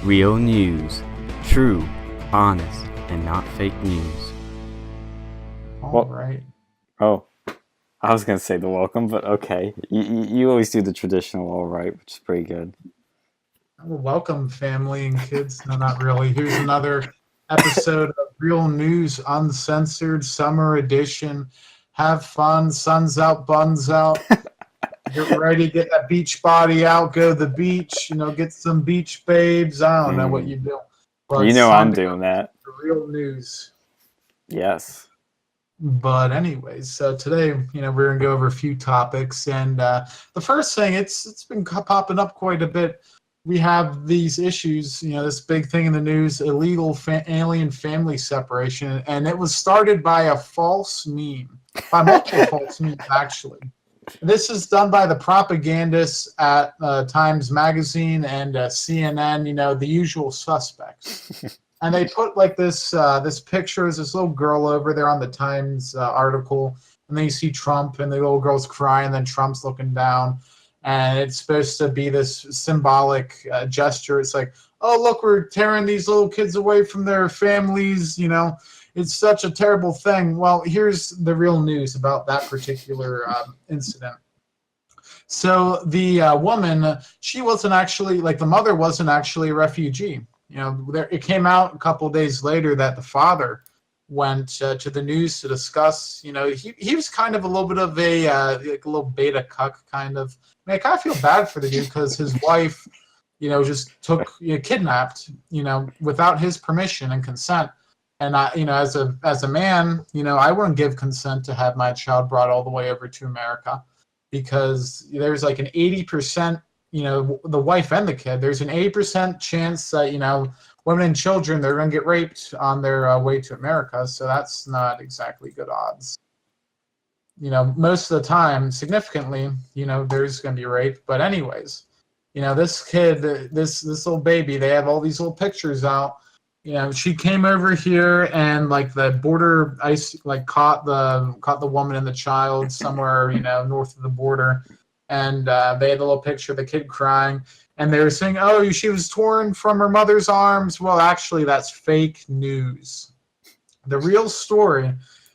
Real news. True, honest, and not fake news. All right. Oh, I was gonna say the welcome, but okay. You always do the traditional all right, which is pretty good. Well, welcome, family and kids. No, not really. Here's another episode of Real News Uncensored Summer Edition. Have fun. Sun's out, buns out. Get ready, get that beach body out, go to the beach, get some beach babes. I don't know what you do. But You it's know time I'm to go doing that. to Real News. Yes. But anyways, so today, we're gonna go over a few topics, and the first thing, it's been popping up quite a bit. We have these issues, this big thing in the news: illegal alien family separation, and it was started by a false meme, by multiple false memes actually. This is done by the propagandists at Times Magazine and CNN, the usual suspects. And they put like this picture is this little girl over there on the Times article, and then you see Trump, and the little girl's crying, and then Trump's looking down, and it's supposed to be this symbolic gesture. It's like, oh look, we're tearing these little kids away from their families. It's such a terrible thing. Well, here's the real news about that particular incident. So the woman, she wasn't actually, like the mother wasn't actually a refugee. It came out a couple of days later that the father went to the news to discuss. He was kind of a little bit of a like a little beta cuck kind of. I kind of feel bad for the dude because his wife, just took kidnapped, without his permission and consent. And I, as a man, I wouldn't give consent to have my child brought all the way over to America, because there's like an 80%. The wife and the kid, there's an 80% chance that, women and children, they're going to get raped on their way to America. So that's not exactly good odds. Most of the time, significantly, there's going to be rape. But anyways, this kid, this little baby, they have all these little pictures out. She came over here, and like the border ice, like caught the woman and the child somewhere, north of the border. And they had a little picture of the kid crying, and they were saying, oh, she was torn from her mother's arms. Well, actually, that's fake news. The real story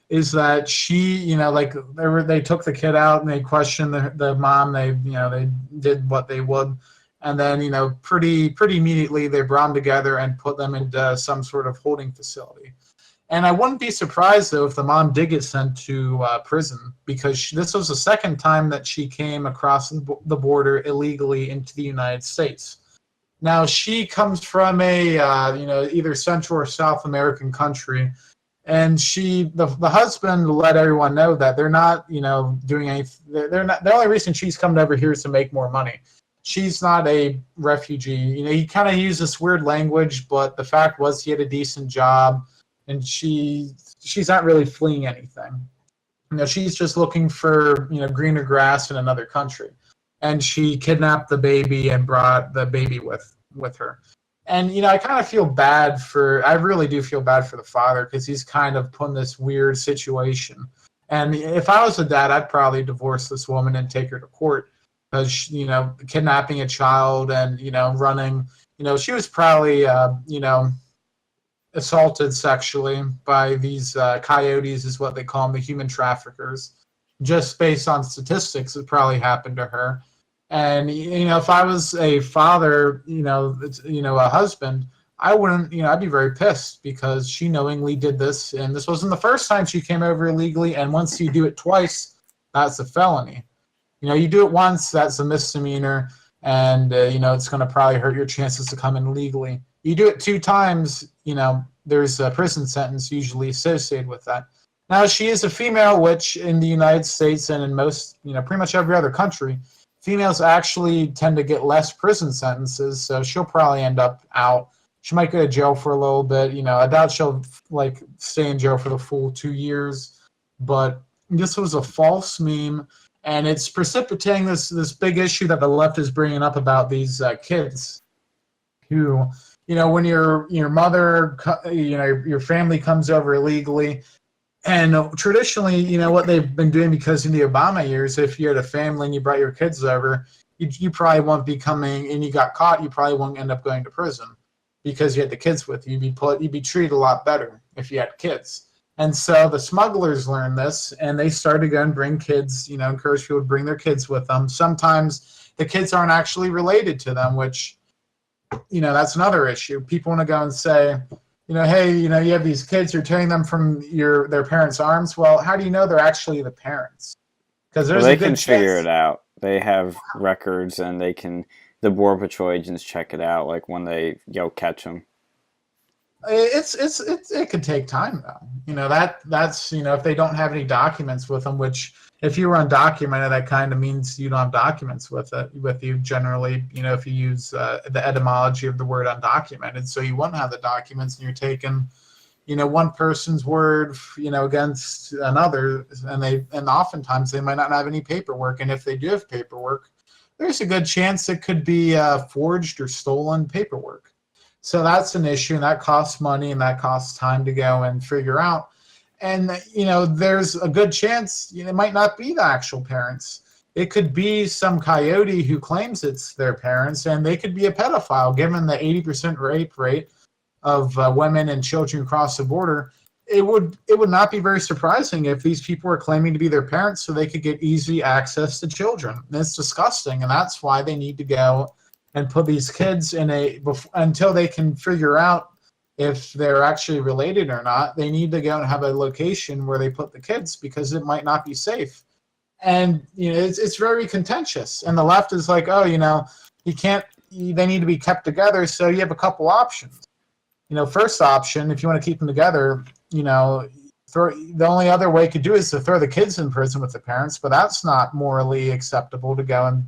is that she, they took the kid out and they questioned the mom. They did what they would. And then, pretty immediately, they brought them together and put them into some sort of holding facility. And I wouldn't be surprised, though, if the mom did get sent to prison, because this was the second time that she came across the border illegally into the United States. Now, she comes from a, either Central or South American country, and the husband let everyone know that they're not, doing anything. They're not. The only reason she's coming over here is to make more money. She's not a refugee. He kind of used this weird language, but the fact was he had a decent job. And she's not really fleeing anything. She's just looking for, greener grass in another country. And she kidnapped the baby and brought the baby with her. And, I kind of feel bad I really do feel bad for the father, because he's kind of put in this weird situation. And if I was a dad, I'd probably divorce this woman and take her to court, because, kidnapping a child and, running, she was probably, assaulted sexually by these coyotes, is what they call them, the human traffickers. Just based on statistics, it probably happened to her. And if I was a father, a husband, I wouldn't, I'd be very pissed, because she knowingly did this, and this wasn't the first time she came over illegally. And once you do it twice, that's a felony. You do it once, that's a misdemeanor, and it's going to probably hurt your chances to come in legally. You do it 2 times, there's a prison sentence usually associated with that. Now, she is a female, which in the United States and in most, pretty much every other country, females actually tend to get less prison sentences, so she'll probably end up out. She might go to jail for a little bit. I doubt she'll, stay in jail for the full 2 years. But this was a false meme, and it's precipitating this big issue that the left is bringing up about these kids who, when your mother, your family comes over illegally, and traditionally, what they've been doing, because in the Obama years, if you had a family and you brought your kids over, you probably won't be coming, and you got caught, you probably won't end up going to prison. because you had the kids with you. You'd be treated a lot better if you had kids. And so the smugglers learned this, and they started to go and bring kids, encourage people to bring their kids with them. Sometimes the kids aren't actually related to them, which, that's another issue. People want to go and say, hey, you have these kids, you're tearing them from their parents' arms. Well, how do you know they're actually the parents? Because there's they a good can figure chance. it out. They have records, and the Border Patrol agents check it out, like when they catch them. It could take time though. That's if they don't have any documents with them, which if you were undocumented, that kind of means you don't have documents with you generally. If you use the etymology of the word undocumented, so you wouldn't have the documents, and you're taking one person's word against another, and oftentimes they might not have any paperwork, and if they do have paperwork, there's a good chance it could be forged or stolen paperwork. So that's an issue, and that costs money, and that costs time to go and figure out. And, there's a good chance it might not be the actual parents. It could be some coyote who claims it's their parents, and they could be a pedophile. Given the 80% rape rate of women and children who cross the border, it would not be very surprising if these people are claiming to be their parents so they could get easy access to children. And it's disgusting, and that's why they need to go and put these kids until they can figure out if they're actually related or not. They need to go and have a location where they put the kids, because it might not be safe. And it's very contentious. And the left is like, oh, you can't. They need to be kept together. So you have a couple options. First option, if you want to keep them together, the only other way you could do is to throw the kids in prison with the parents, but that's not morally acceptable to go and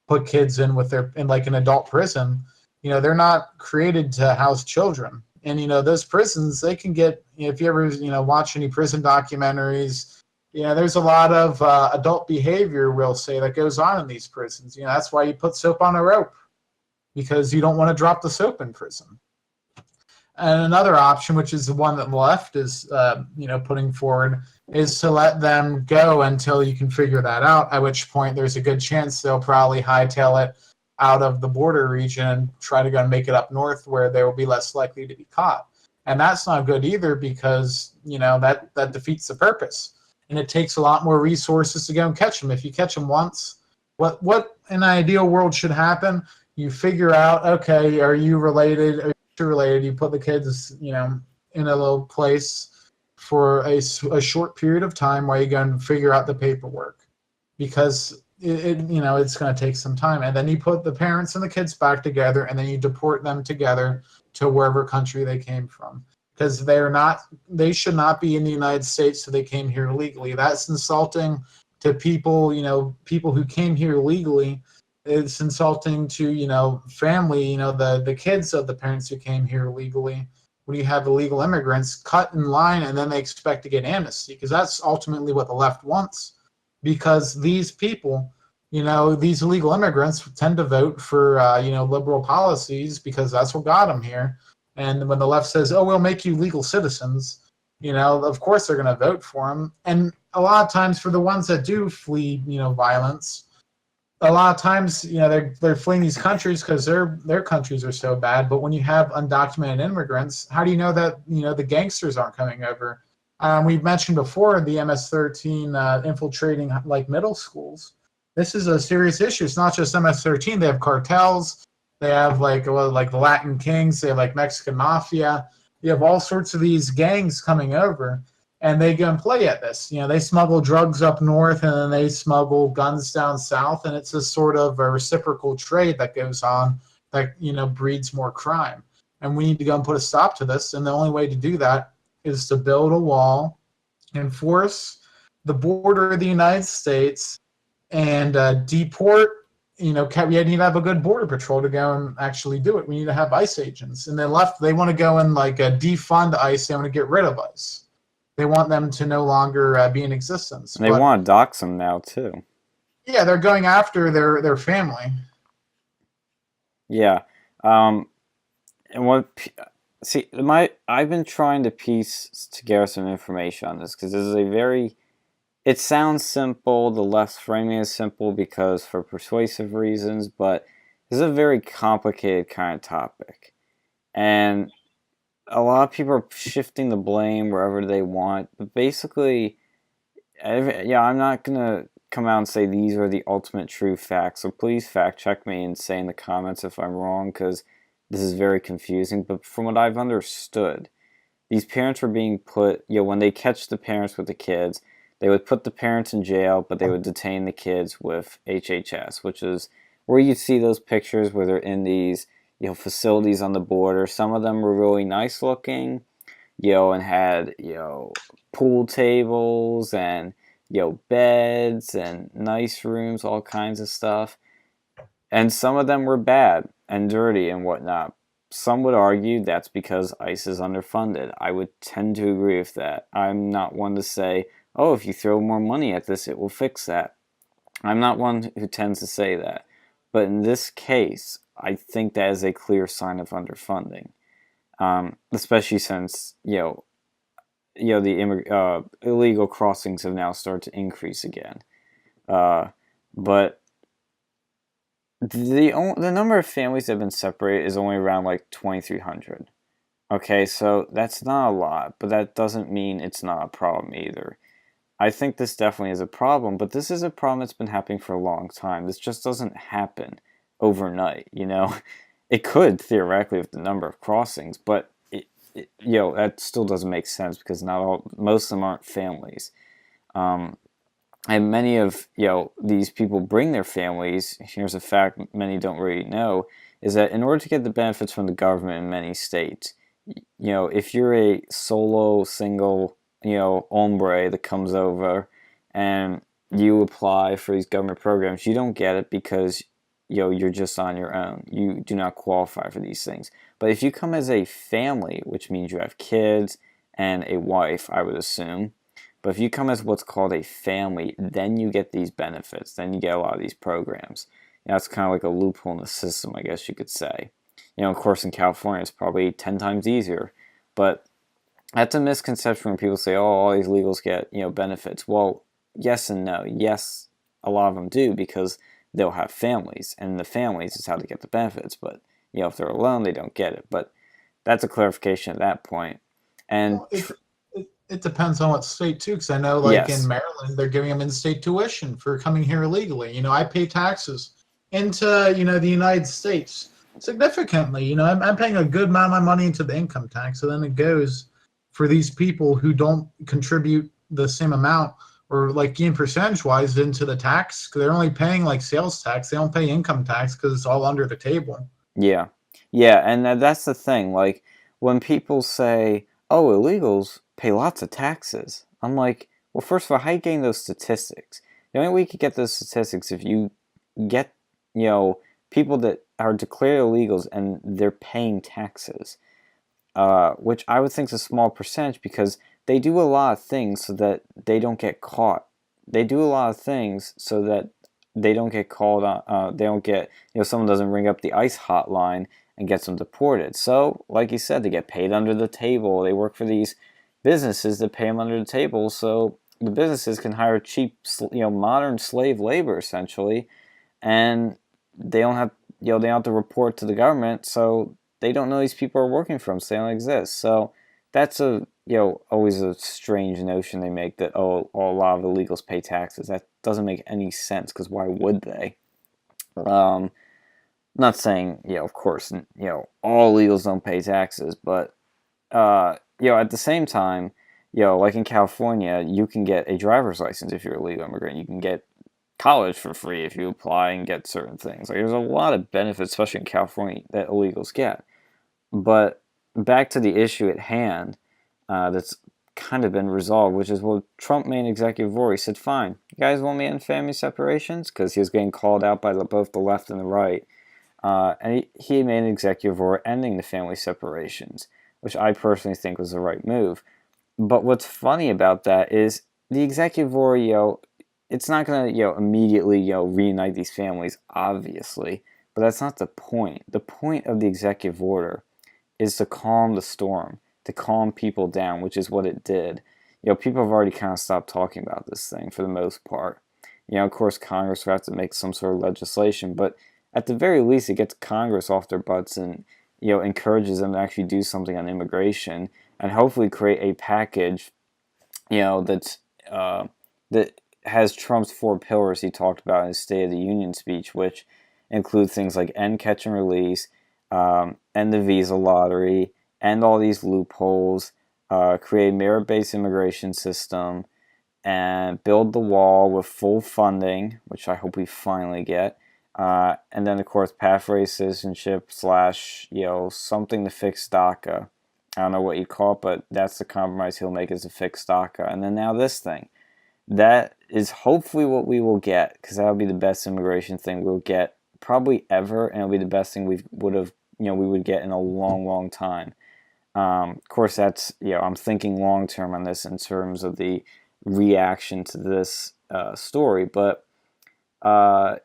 put kids in like an adult prison. They're not created to house children. And, those prisons, they can get, if you ever, watch any prison documentaries, there's a lot of adult behavior, we'll say, that goes on in these prisons. That's why you put soap on a rope, because you don't want to drop the soap in prison. And another option, which is the one that the left is, putting forward, is to let them go until you can figure that out, at which point there's a good chance they'll probably hightail it out of the border region and try to go and make it up north, where they will be less likely to be caught. And that's not good either, because, that defeats the purpose. And it takes a lot more resources to go and catch them. If you catch them once, what in an ideal world should happen? You figure out, okay, are you related? Are you related? You put the kids, in a little place for a short period of time while you go and figure out the paperwork, because it's going to take some time. And then you put the parents and the kids back together, and then you deport them together to wherever country they came from, because they should not be in the United States, so they came here legally. That's insulting to people, people who came here legally. It's insulting to, family, the kids of the parents who came here legally. When you have illegal immigrants cut in line and then they expect to get amnesty, because that's ultimately what the left wants. Because these people, these illegal immigrants tend to vote for, liberal policies, because that's what got them here. And when the left says, oh, we'll make you legal citizens, of course they're going to vote for them. And a lot of times for the ones that do flee, violence, a lot of times, they're fleeing these countries because their countries are so bad. But when you have undocumented immigrants, how do you know that, the gangsters aren't coming over? We've mentioned before the MS-13 infiltrating like middle schools. This is a serious issue. It's not just MS-13. They have cartels. They have like the Latin Kings. They have like Mexican Mafia. You have all sorts of these gangs coming over, and they go and play at this. They smuggle drugs up north, and then they smuggle guns down south, and it's a sort of a reciprocal trade that goes on that, breeds more crime. And we need to go and put a stop to this, and the only way to do that is to build a wall, enforce the border of the United States, and deport. We need to have a good border patrol to go and actually do it. We need to have ICE agents. And the left, they want to go and defund ICE. They want to get rid of ICE. They want them to no longer be in existence. And they want to dox them now too. Yeah, they're going after their family. Yeah, and I've been trying to piece together some information on this, because this is it sounds simple. The left's framing is simple because for persuasive reasons, but this is a very complicated kind of topic. And a lot of people are shifting the blame wherever they want. But basically, I'm not going to come out and say these are the ultimate true facts. So please fact check me and say in the comments if I'm wrong, because this is very confusing. But from what I've understood, these parents were being put, when they catch the parents with the kids, they would put the parents in jail, but they would detain the kids with HHS, which is where you see those pictures where they're in these, facilities on the border. Some of them were really nice looking, and had, pool tables and, beds and nice rooms, all kinds of stuff. And some of them were bad and dirty and whatnot. Some would argue that's because ICE is underfunded. I would tend to agree with that. I'm not one to say, oh, if you throw more money at this, it will fix that. I'm not one who tends to say that. But in this case, I think that is a clear sign of underfunding. Especially since, the illegal crossings have now started to increase again. But the number of families that have been separated is only around like 2,300. Okay, so that's not a lot, but that doesn't mean it's not a problem either. I think this definitely is a problem, but this is a problem that's been happening for a long time. This just doesn't happen overnight, It could, theoretically, with the number of crossings, but that still doesn't make sense because most of them aren't families. And many of these people bring their families. Here's a fact many don't really know, is that in order to get the benefits from the government in many states, if you're a solo, single, hombre that comes over and you apply for these government programs, you don't get it because you're just on your own. You do not qualify for these things. But if you come as a family, which means you have kids and a wife, I would assume. But if you come as what's called a family, then you get these benefits. Then you get a lot of these programs. It's kind of like a loophole in the system, I guess you could say. Of course, in California, it's probably 10 times easier. But that's a misconception when people say, oh, all these illegals get, benefits. Well, yes and no. Yes, a lot of them do because they'll have families. And the families is how they get the benefits. But, if they're alone, they don't get it. But that's a clarification at that point. And it depends on what state too, because I know yes. In Maryland they're giving them in-state tuition for coming here illegally. I pay taxes into the United States significantly. I'm paying a good amount of my money into the income tax, so then it goes for these people who don't contribute the same amount or even percentage-wise into the tax, because they're only paying sales tax. They don't pay income tax because it's all under the table. Yeah, and that's the thing. When people say, oh, illegals pay lots of taxes, I'm like, well, first of all, how are you getting those statistics? The only way you could get those statistics if you get, people that are declared illegals and they're paying taxes, which I would think is a small percentage because they do a lot of things so that they don't get caught. They do a lot of things so that they don't get called on, they don't get, someone doesn't ring up the ICE hotline and gets them deported. So, like you said, they get paid under the table. They work for these businesses that pay them under the table, so the businesses can hire cheap, modern slave labor essentially, and they don't have, they don't have to report to the government, so they don't know these people are working for them, so they don't exist. So that's always a strange notion they make that a lot of illegals pay taxes. That doesn't make any sense because why would they? Not saying, of course, all illegals don't pay taxes, but, at the same time, like in California, you can get a driver's license if you're a legal immigrant. You can get college for free if you apply and get certain things. There's a lot of benefits, especially in California, that illegals get. But back to the issue at hand, that's kind of been resolved, which is, well, Trump made an executive order. He said, fine, you guys want me to end family separations? Because he was getting called out by both the left and the right. And he made an executive order ending the family separations, which I personally think was the right move. But what's funny about that is the executive order, it's not going to, immediately, reunite these families, obviously. But that's not the point. The point of the executive order is to calm the storm, to calm people down, which is what it did. People have already kind of stopped talking about this thing for the most part. Of course, Congress will have to make some sort of legislation, but at the very least, it gets Congress off their butts and encourages them to actually do something on immigration and hopefully create a package, that's that has Trump's 4 pillars he talked about in his State of the Union speech, which include things like end catch and release, end the visa lottery, end all these loopholes, create a merit-based immigration system, and build the wall with full funding, which I hope we finally get. And then, of course, pathway citizenship / something to fix DACA. I don't know what you'd call it, but that's the compromise he'll make, is to fix DACA. And then now this thing. That is hopefully what we will get, because that'll be the best immigration thing we'll get probably ever, and it'll be the best thing we would get in a long, long time. Of course, that's, I'm thinking long term on this in terms of the reaction to this story, but I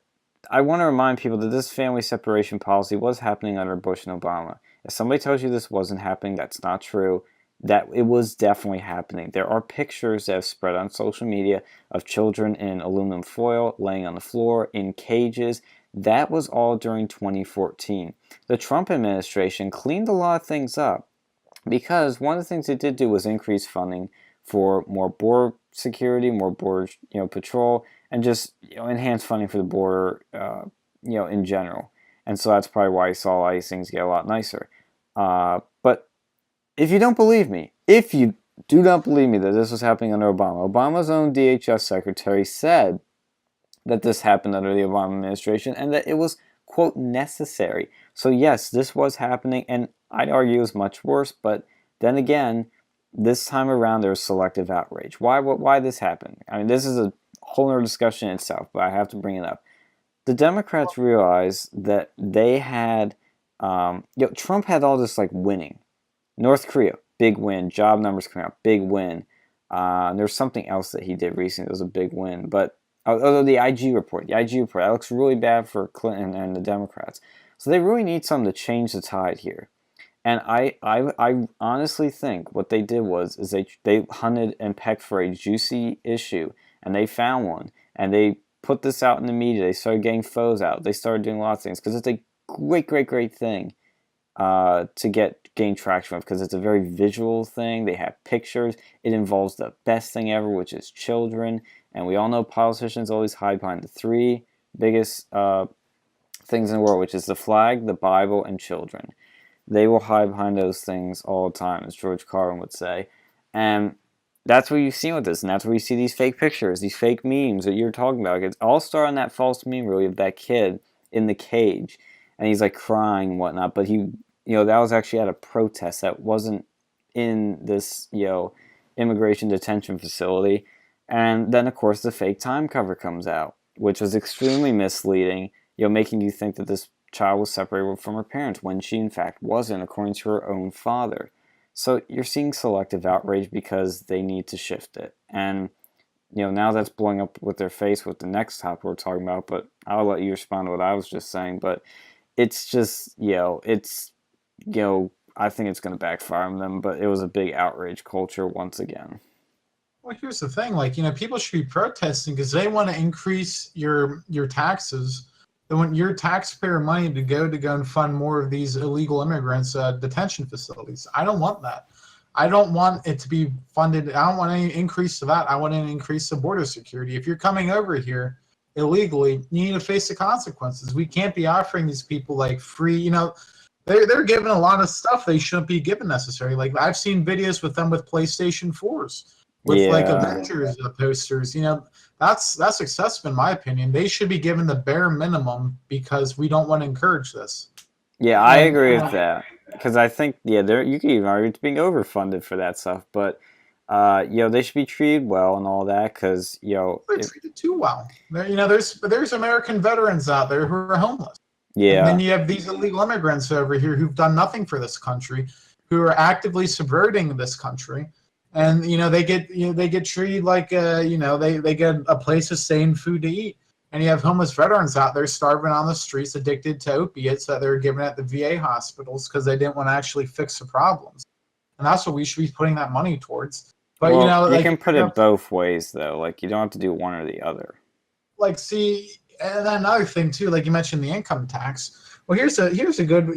want to remind people that this family separation policy was happening under Bush and Obama. If somebody tells you this wasn't happening, that's not true. That it was definitely happening. There are pictures that have spread on social media of children in aluminum foil, laying on the floor, in cages. That was all during 2014. The Trump administration cleaned a lot of things up, because one of the things it did do was increase funding for more border security, more border patrol, and just enhance funding for the border in general. And so that's probably why you saw all these things get a lot nicer. But if you don't believe me, if you do not believe me that this was happening under Obama, Obama's own DHS secretary said that this happened under the Obama administration and that it was, quote, necessary. So yes, this was happening, and I'd argue it was much worse, but then again, this time around there was selective outrage. Why this happened? I mean, this is a whole other discussion in itself, but I have to bring it up. The Democrats realized that they had, Trump had all this winning. North Korea, big win. Job numbers coming out, big win. There's something else that he did recently that was a big win. But although the IG report, that looks really bad for Clinton and the Democrats. So they really need something to change the tide here. And I honestly think what they did is they hunted and pecked for a juicy issue, and they found one. And they put this out in the media. They started getting photos out. They started doing a lot of things, because it's a great thing to gain traction with, because it's a very visual thing. They have pictures. It involves the best thing ever, which is children. And we all know politicians always hide behind the 3 biggest things in the world, which is the flag, the Bible, and children. They will hide behind those things all the time, as George Carlin would say. And that's what you've seen with this, and that's where you see these fake pictures, these fake memes that you're talking about. It all started on that false meme, really, of that kid in the cage, and he's crying and whatnot, but he, that was actually at a protest. That wasn't in this, immigration detention facility. And then, of course, the fake time cover comes out, which was extremely misleading, making you think that this child was separated from her parents, when she, in fact, wasn't, according to her own father. So you're seeing selective outrage because they need to shift it. And, now that's blowing up with their face with the next topic we're talking about, but I'll let you respond to what I was just saying. But it's just, I think it's going to backfire on them, but it was a big outrage culture once again. Well, here's the thing, people should be protesting because they want to increase your taxes. They want your taxpayer money to go and fund more of these illegal immigrants' detention facilities. I don't want that. I don't want it to be funded. I don't want any increase to that. I want an increase to border security. If you're coming over here illegally, you need to face the consequences. We can't be offering these people free, they're given a lot of stuff they shouldn't be given necessarily. I've seen videos with them with PlayStation 4s, with Avengers posters. That's excessive in my opinion. They should be given the bare minimum because we don't want to encourage this. Yeah, I agree with that, because I think you could even argue it's being overfunded for that stuff. But they should be treated well and all that, because they're treated too well. There's American veterans out there who are homeless. Yeah. And then you have these illegal immigrants over here who've done nothing for this country, who are actively subverting this country. And they get treated like they get a place to stay and food to eat. And you have homeless veterans out there starving on the streets, addicted to opiates that they're given at the VA hospitals because they didn't want to actually fix the problems. And that's what we should be putting that money towards. But you can put it both ways though. You don't have to do one or the other. See, and then another thing too, you mentioned the income tax. Well, here's a good,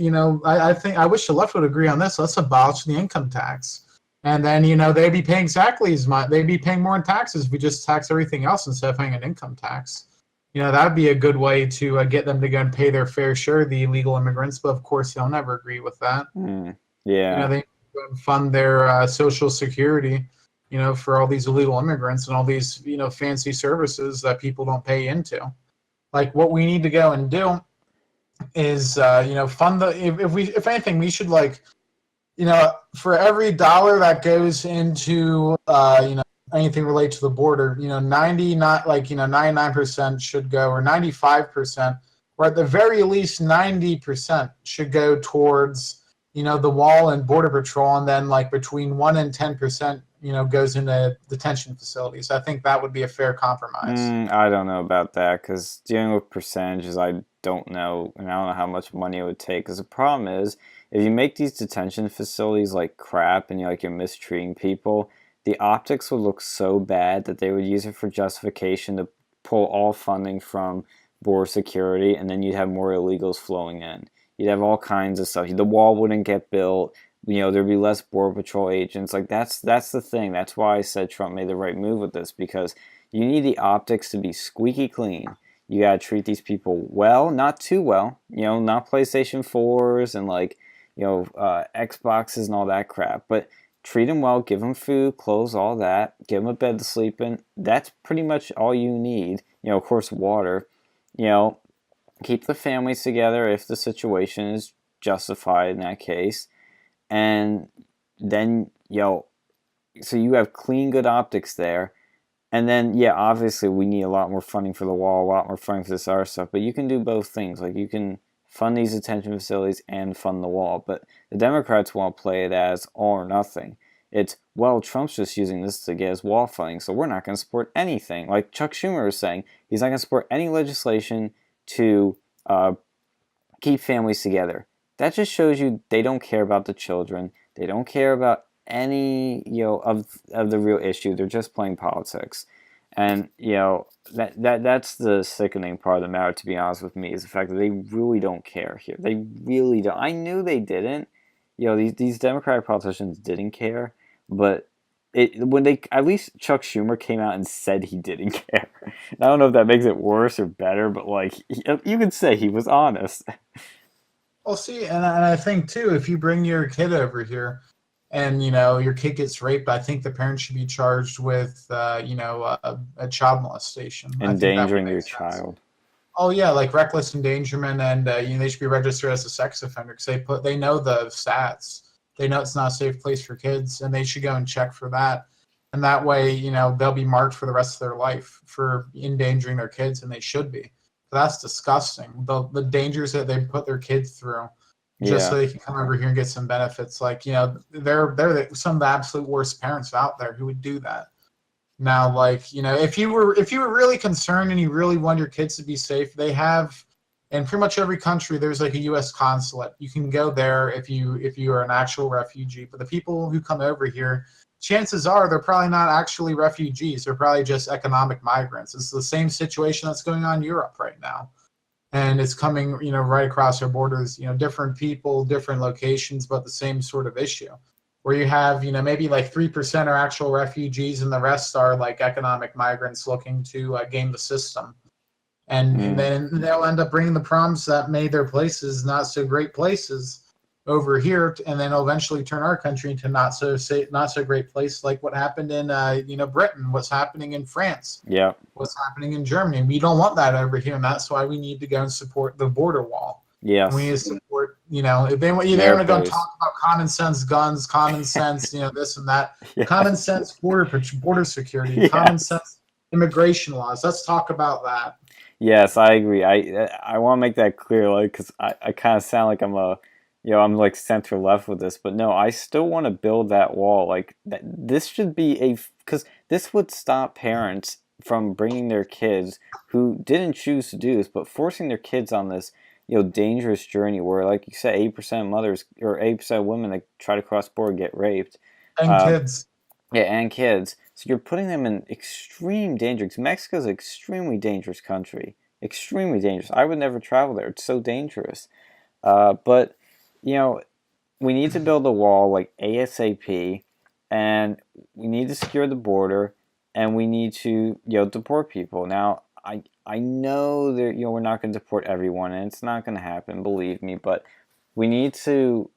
I think I wish the left would agree on this. Let's abolish the income tax, and then they'd be paying exactly as much. They'd be paying more in taxes if we just tax everything else instead of paying an income tax. That'd be a good way to get them to go and pay their fair share of the illegal immigrants. But of course, they'll never agree with that. Yeah. They go and fund their Social Security, for all these illegal immigrants and all these fancy services that people don't pay into. Like what we need to go and do is fund the if anything we should for every dollar that goes into anything related to the border 99% should go, or 95%, or at the very least 90% should go towards the wall and border patrol, and then like between 1 and 10% goes into detention facilities. I think that would be a fair compromise. I don't know about that, because dealing with percentages, I don't know, and I don't know how much money it would take. Because the problem is, if you make these detention facilities like crap and you're mistreating people, the optics would look so bad that they would use it for justification to pull all funding from border security, and then you'd have more illegals flowing in. You'd have all kinds of stuff. The wall wouldn't get built. There'd be less border patrol agents. Like that's the thing. That's why I said Trump made the right move with this, because you need the optics to be squeaky clean. You gotta treat these people well, not too well. Not PlayStation 4s and Xboxes and all that crap, but treat them well, give them food, clothes, all that, give them a bed to sleep in. That's pretty much all you need. Of course, water. Keep the families together if the situation is justified in that case. And then, so you have clean, good optics there. And then, obviously we need a lot more funding for the wall, a lot more funding for this other stuff. But you can do both things. Like, you can fund these detention facilities and fund the wall. But the Democrats want to play it as all or nothing. It's, well, Trump's just using this to get his wall funding, so we're not going to support anything. Like Chuck Schumer is saying, he's not going to support any legislation to keep families together. That just shows you they don't care about the children. They don't care about any of the real issue. They're just playing politics. And that's the sickening part of the matter, to be honest with me, is the fact that they really don't care here. They really don't. I knew they didn't. These Democratic politicians didn't care, but when they, at least Chuck Schumer came out and said he didn't care. And I don't know if that makes it worse or better, but you could say he was honest. Well, see, and I think too, if you bring your kid over here, and your kid gets raped, I think the parents should be charged with a child molestation, Endangering your child. Oh yeah, like reckless endangerment, and they should be registered as a sex offender because they know the stats. They know it's not a safe place for kids, and they should go and check for that. And that way, they'll be marked for the rest of their life for endangering their kids, and they should be. That's disgusting. The dangers that they put their kids through just so they can come over here and get some benefits. Like, they're some of the absolute worst parents out there who would do that. Now, if you were really concerned and you really want your kids to be safe, they have, in pretty much every country, there's like a U.S. consulate. You can go there if you are an actual refugee. But the people who come over here, chances are they're probably not actually refugees. They're probably just economic migrants. It's the same situation that's going on in Europe right now. And it's coming, right across our borders, different people, different locations, but the same sort of issue. Where you have, maybe like 3% are actual refugees and the rest are like economic migrants looking to game the system. And then they'll end up bringing the problems that made their places not so great places over here, and then eventually turn our country into not so great place, like what happened in Britain, what's happening in France, what's happening in Germany. We don't want that over here, and that's why we need to go and support the border wall. Yes. We need to support, if they want to go and talk about common sense guns, common sense, this and that, common sense border security, common sense immigration laws. Let's talk about that. Yes, I agree. I want to make that clear, because I kind of sound like I'm like center left with this, but no, I still want to build that wall. This should be because this would stop parents from bringing their kids who didn't choose to do this, but forcing their kids on this, dangerous journey where, like you said, 8% of mothers or 8% of women that try to cross border get raped. And kids. Yeah, and kids. So you're putting them in extreme danger. Because Mexico's an extremely dangerous country. Extremely dangerous. I would never travel there. It's so dangerous. But, you know, we need to build a wall like ASAP, and we need to secure the border, and we need to, deport people. Now, I know that, we're not going to deport everyone, and it's not going to happen, believe me, but we need to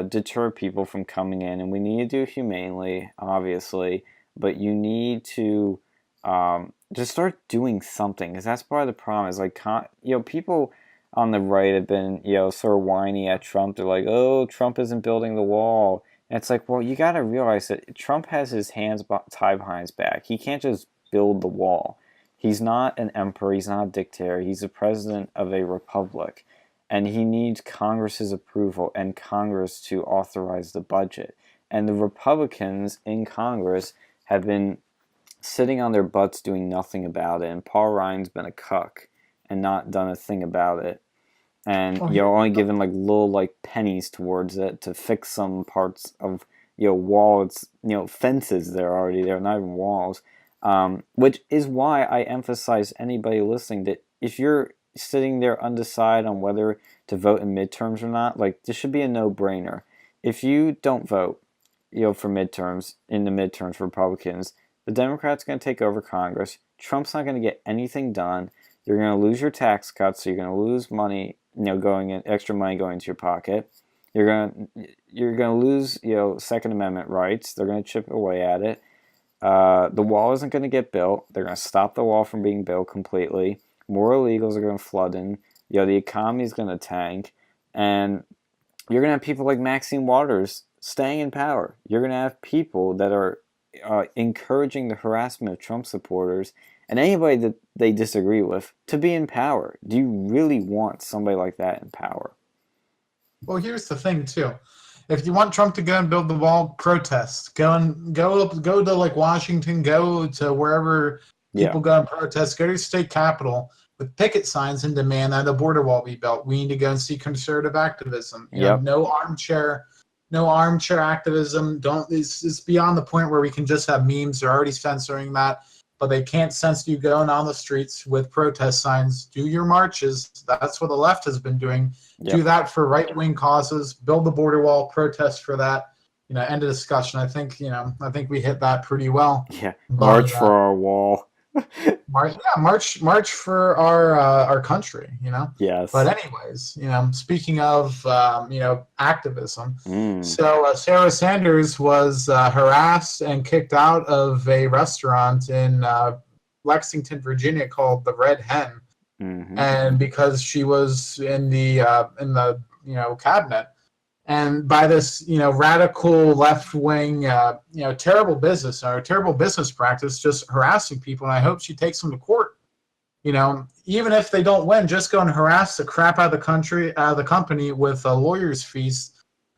deter people from coming in, and we need to do it humanely, obviously, but you need to just start doing something, because that's part of the problem. Is like, people on the right have been, sort of whiny at Trump. They're like, oh, Trump isn't building the wall. And it's like, well, you got to realize that Trump has his hands tied behind his back. He can't just build the wall. He's not an emperor. He's not a dictator. He's the president of a republic. And he needs Congress's approval and Congress to authorize the budget. And the Republicans in Congress have been sitting on their butts doing nothing about it. And Paul Ryan's been a cuck and not done a thing about it. And only given like little like pennies towards it to fix some parts of walls, fences that are already there, not even walls. Which is why I emphasize anybody listening that if you're sitting there undecided on whether to vote in midterms or not, like, this should be a no-brainer. If you don't vote, for midterms, in the midterms for Republicans, the Democrats are going to take over Congress. Trump's not going to get anything done. You're going to lose your tax cuts, so you're going to lose money, going in, extra money going into your pocket. You're going to lose, Second Amendment rights. They're going to chip away at it. The wall isn't going to get built. They're going to stop the wall from being built completely. More illegals are going to flood in. The economy is going to tank. And you're going to have people like Maxine Waters staying in power. You're going to have people that are encouraging the harassment of Trump supporters and anybody that they disagree with to be in power. Do you really want somebody like that in power? Well, here's the thing, too. If you want Trump to go and build the wall, protest. Go to like Washington, go to wherever people go and protest. Go to your state capitol with picket signs and demand that a border wall be built. We need to go and see conservative activism. No armchair activism. It's beyond the point where we can just have memes. They're already censoring that, but they can't censor you going on the streets with protest signs. Do your marches. That's what the left has been doing. Do that for right-wing causes. Build the border wall. Protest for that. End of discussion. I think we hit that pretty well. Yeah, march for our wall. March for our country. Yes. But anyways, speaking of activism, so Sarah Sanders was harassed and kicked out of a restaurant in Lexington, Virginia called the Red Hen. And because she was in the cabinet, and by this radical left wing terrible business practice, just harassing people, and I hope she takes them to court. Even if they don't win, just go and harass the crap out of the company with a lawyer's fees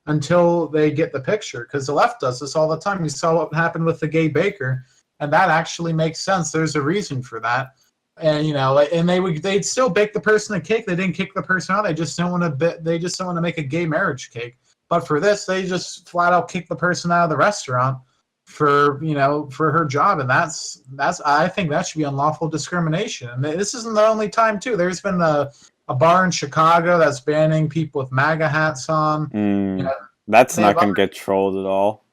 until they get the picture, because the left does this all the time. You saw what happened with the gay baker, and that actually makes sense. There's a reason for that. And they'd still bake the person a cake. They didn't kick the person out. They just don't want to make a gay marriage cake. But for this, they just flat out kick the person out of the restaurant for her job, and that's I think that should be unlawful discrimination. And this isn't the only time too. There's been a bar in Chicago that's banning people with MAGA hats on. That's not going to get trolled at all.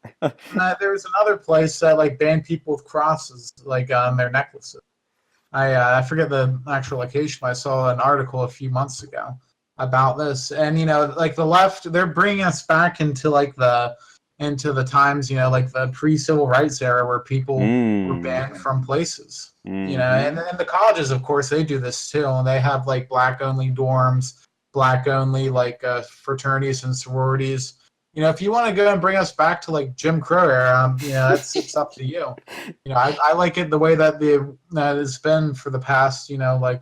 There's another place that banned people with crosses on their necklaces. I forget the actual location, but I saw an article a few months ago about this. And, the left, they're bringing us back into the times, the pre-civil rights era where people were banned from places. And the colleges, of course, they do this too. And they have black-only dorms, black-only fraternities and sororities. If you want to go and bring us back to Jim Crow era, it's up to you. I like it the way that it's been for the past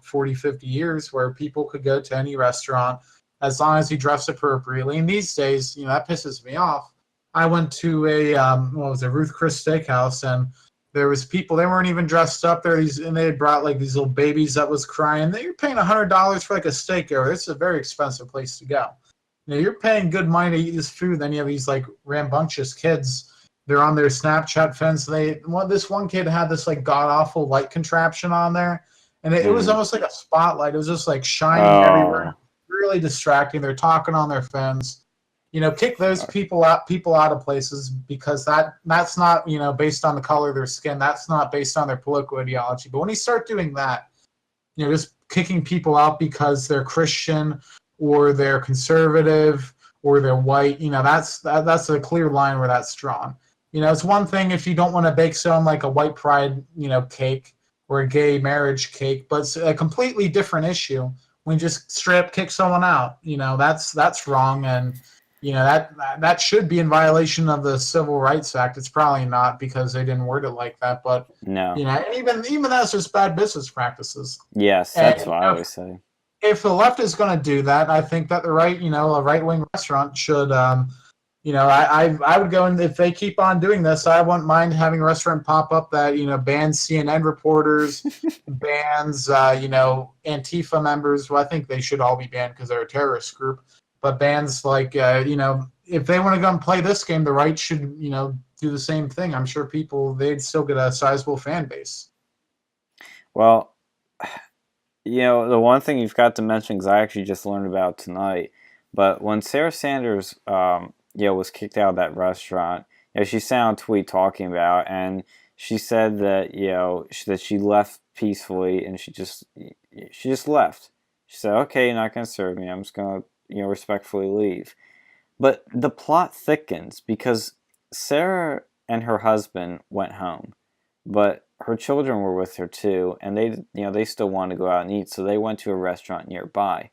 40, 50 years, where people could go to any restaurant as long as you dress appropriately. And these days, that pisses me off. I went to a Ruth Chris Steakhouse, and there was people, they weren't even dressed up there, and they had brought these little babies that was crying. You're paying $100 for a steak over. It's a very expensive place to go. You're paying good money to eat this food, then you have these rambunctious kids. They're on their Snapchat fence. This one kid had this god awful light contraption on there, and it was almost like a spotlight. It was just shining everywhere. We were clearly distracting. They're talking on their phones. Kick those people out of places, because that's not, based on the color of their skin. That's not based on their political ideology. But when you start doing that, just kicking people out because they're Christian or they're conservative or they're white, that's a clear line where that's drawn. It's one thing if you don't want to bake someone like a white pride, cake or a gay marriage cake, but it's a completely different issue when you just straight up kick someone out. That's wrong, and that should be in violation of the Civil Rights Act. It's probably not, because they didn't word it like that, but No. and even that's just bad business practices. Yes, that's what I always say. If the left is going to do that, I think that the right, a right-wing restaurant should, I would go, and if they keep on doing this, I wouldn't mind having a restaurant pop up that, bans CNN reporters, bans, Antifa members. Well, I think they should all be banned because they're a terrorist group. But bans like, if they want to go and play this game, the right should, do the same thing. I'm sure they'd still get a sizable fan base. Well, the one thing you've got to mention, because I actually just learned about tonight, but when Sarah Sanders, was kicked out of that restaurant, she sent out a tweet talking about, and she said that, that she left peacefully, and she just left. She said, okay, you're not going to serve me. I'm just going to, respectfully leave. But the plot thickens because Sarah and her husband went home, but her children were with her too, and they still wanted to go out and eat, so they went to a restaurant nearby.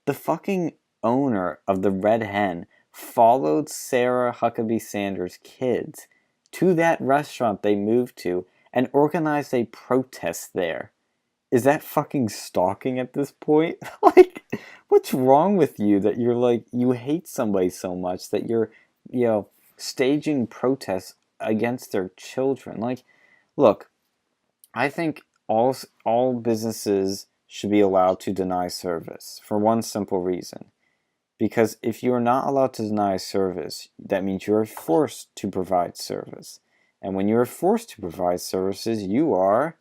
The fucking owner of the Red Hen followed Sarah Huckabee Sanders' kids to that restaurant they moved to and organized a protest there. Is that fucking stalking at this point? Like, what's wrong with you that you're like, you hate somebody so much that you're, staging protests against their children? Like, look, I think all businesses should be allowed to deny service for one simple reason. Because if you are not allowed to deny service, that means you are forced to provide service. And when you are forced to provide services, you are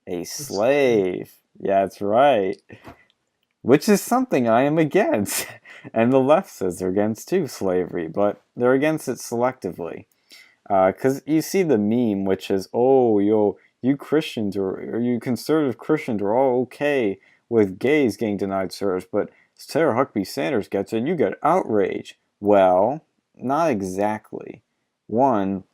a slave. Yeah, that's right. Which is something I am against. And the left says they're against too, slavery. But they're against it selectively. Because you see the meme, which is, you Christians or you conservative Christians are all okay with gays getting denied service, but Sarah Huckabee Sanders gets it and you get outrage. Well, not exactly. One,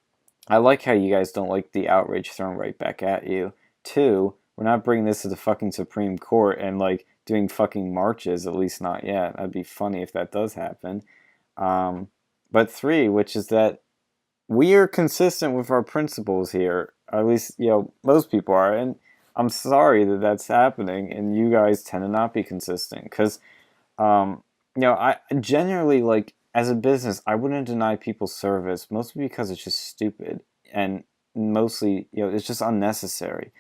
I like how you guys don't like the outrage thrown right back at you. Two, we're not bringing this to the fucking Supreme Court and doing fucking marches, at least not yet. That'd be funny if that does happen. But three, which is that we are consistent with our principles here. At least, most people are. And I'm sorry that that's happening and you guys tend to not be consistent. Because, I generally, as a business, I wouldn't deny people service, mostly because it's just stupid. And mostly, it's just unnecessary.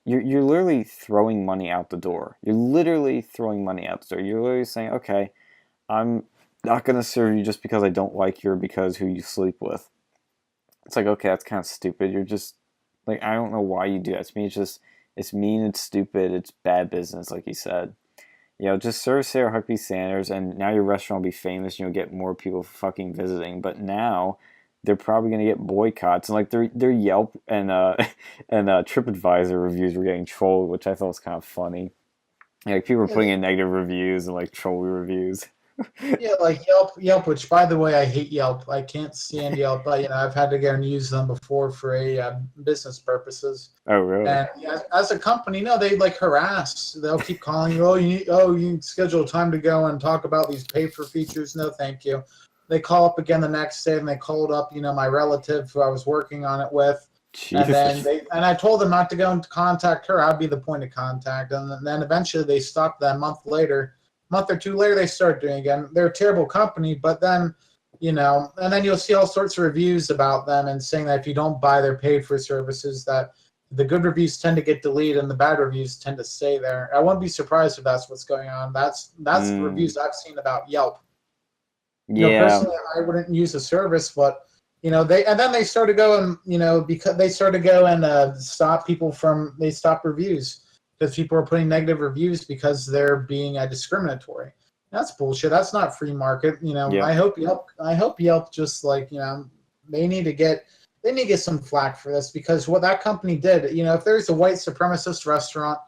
You're literally throwing money out the door. You're literally throwing money out the door. You're literally saying, okay, I'm not going to serve you just because I don't like you or because who you sleep with. It's okay, that's kind of stupid. You're just, I don't know why you do that. To me, it's mean, it's stupid, it's bad business, like you said. Just serve Sarah Huckabee Sanders, and now your restaurant will be famous, and you'll get more people fucking visiting. But now, they're probably going to get boycotts. And, their Yelp and TripAdvisor reviews were getting trolled, which I thought was kind of funny. People were putting in negative reviews and, troll reviews. Yeah, Yelp, which, by the way, I hate Yelp. I can't stand Yelp, but I've had to go and use them before for business purposes. Oh, really? And as a company, they harass. They'll keep calling you. You schedule time to go and talk about these pay for features. No, thank you. They call up again the next day, and they called up, my relative who I was working on it with. Jesus. And I told them not to go and contact her. I'd be the point of contact. And then eventually they stopped that. A month or two later, they start doing it again. They're a terrible company, but then, and then you'll see all sorts of reviews about them and saying that if you don't buy their paid for services, that the good reviews tend to get deleted and the bad reviews tend to stay there. I wouldn't be surprised if that's what's going on. That's the reviews I've seen about Yelp. Personally, I wouldn't use the service, but they started going, because they started go and stop people from. They stopped reviews because people are putting negative reviews because they're being discriminatory. That's bullshit. That's not free market. Yeah. I hope Yelp just like, they need to get some flack for this, because what that company did, if there's a white supremacist restaurant,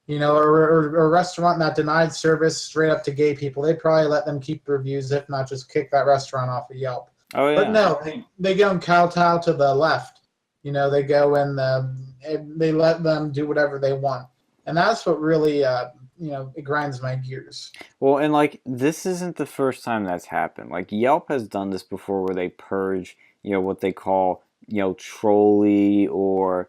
or a restaurant that denied service straight up to gay people, they'd probably let them keep reviews, if not just kick that restaurant off of Yelp. Oh But yeah. no, they go and kowtow to the left. They go and they let them do whatever they want, and that's what really it grinds my gears. Well, and like this isn't the first time that's happened. Like Yelp has done this before, where they purge, what they call, trolly or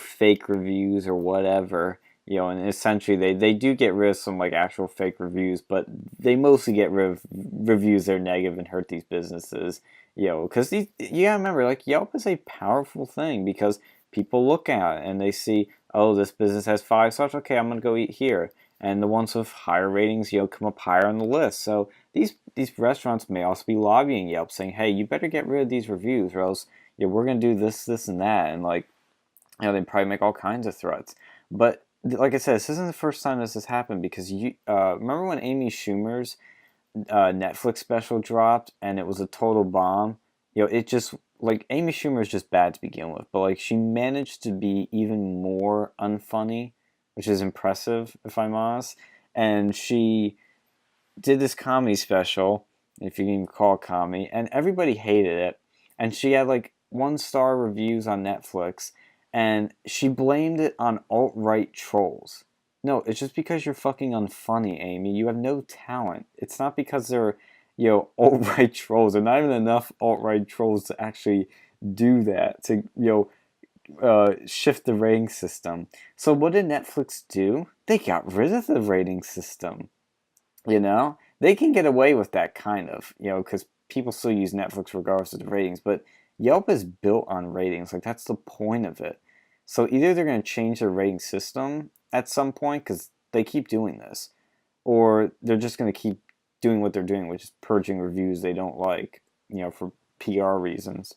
fake reviews or whatever. And essentially they do get rid of some like actual fake reviews, but they mostly get rid of reviews that are negative and hurt these businesses. Because you gotta remember, like Yelp is a powerful thing because people look at it and they see, oh, this business has 5 stars. Okay, I'm gonna go eat here, and the ones with higher ratings, come up higher on the list. So these restaurants may also be lobbying Yelp, saying, hey, you better get rid of these reviews, or else we're gonna do this, this, and that, and like they probably make all kinds of threats. But like I said, this isn't the first time this has happened, because you remember when Amy Schumer's Netflix special dropped and it was a total bomb. It just, like, Amy Schumer is just bad to begin with, but like she managed to be even more unfunny, which is impressive if I'm honest. And she did this comedy special, if you can even call it comedy, and everybody hated it. And she had like 1 star reviews on Netflix, and she blamed it on alt-right trolls. No, it's just because you're fucking unfunny, Amy. You have no talent. It's not because they're, alt-right trolls. There are not even enough alt-right trolls to actually do that, to, shift the rating system. So what did Netflix do? They got rid of the rating system. They can get away with that kind of, because people still use Netflix regardless of the ratings, but Yelp is built on ratings. Like, that's the point of it. So either they're going to change their rating system at some point, because they keep doing this, or they're just going to keep doing what they're doing, which is purging reviews they don't like, for PR reasons.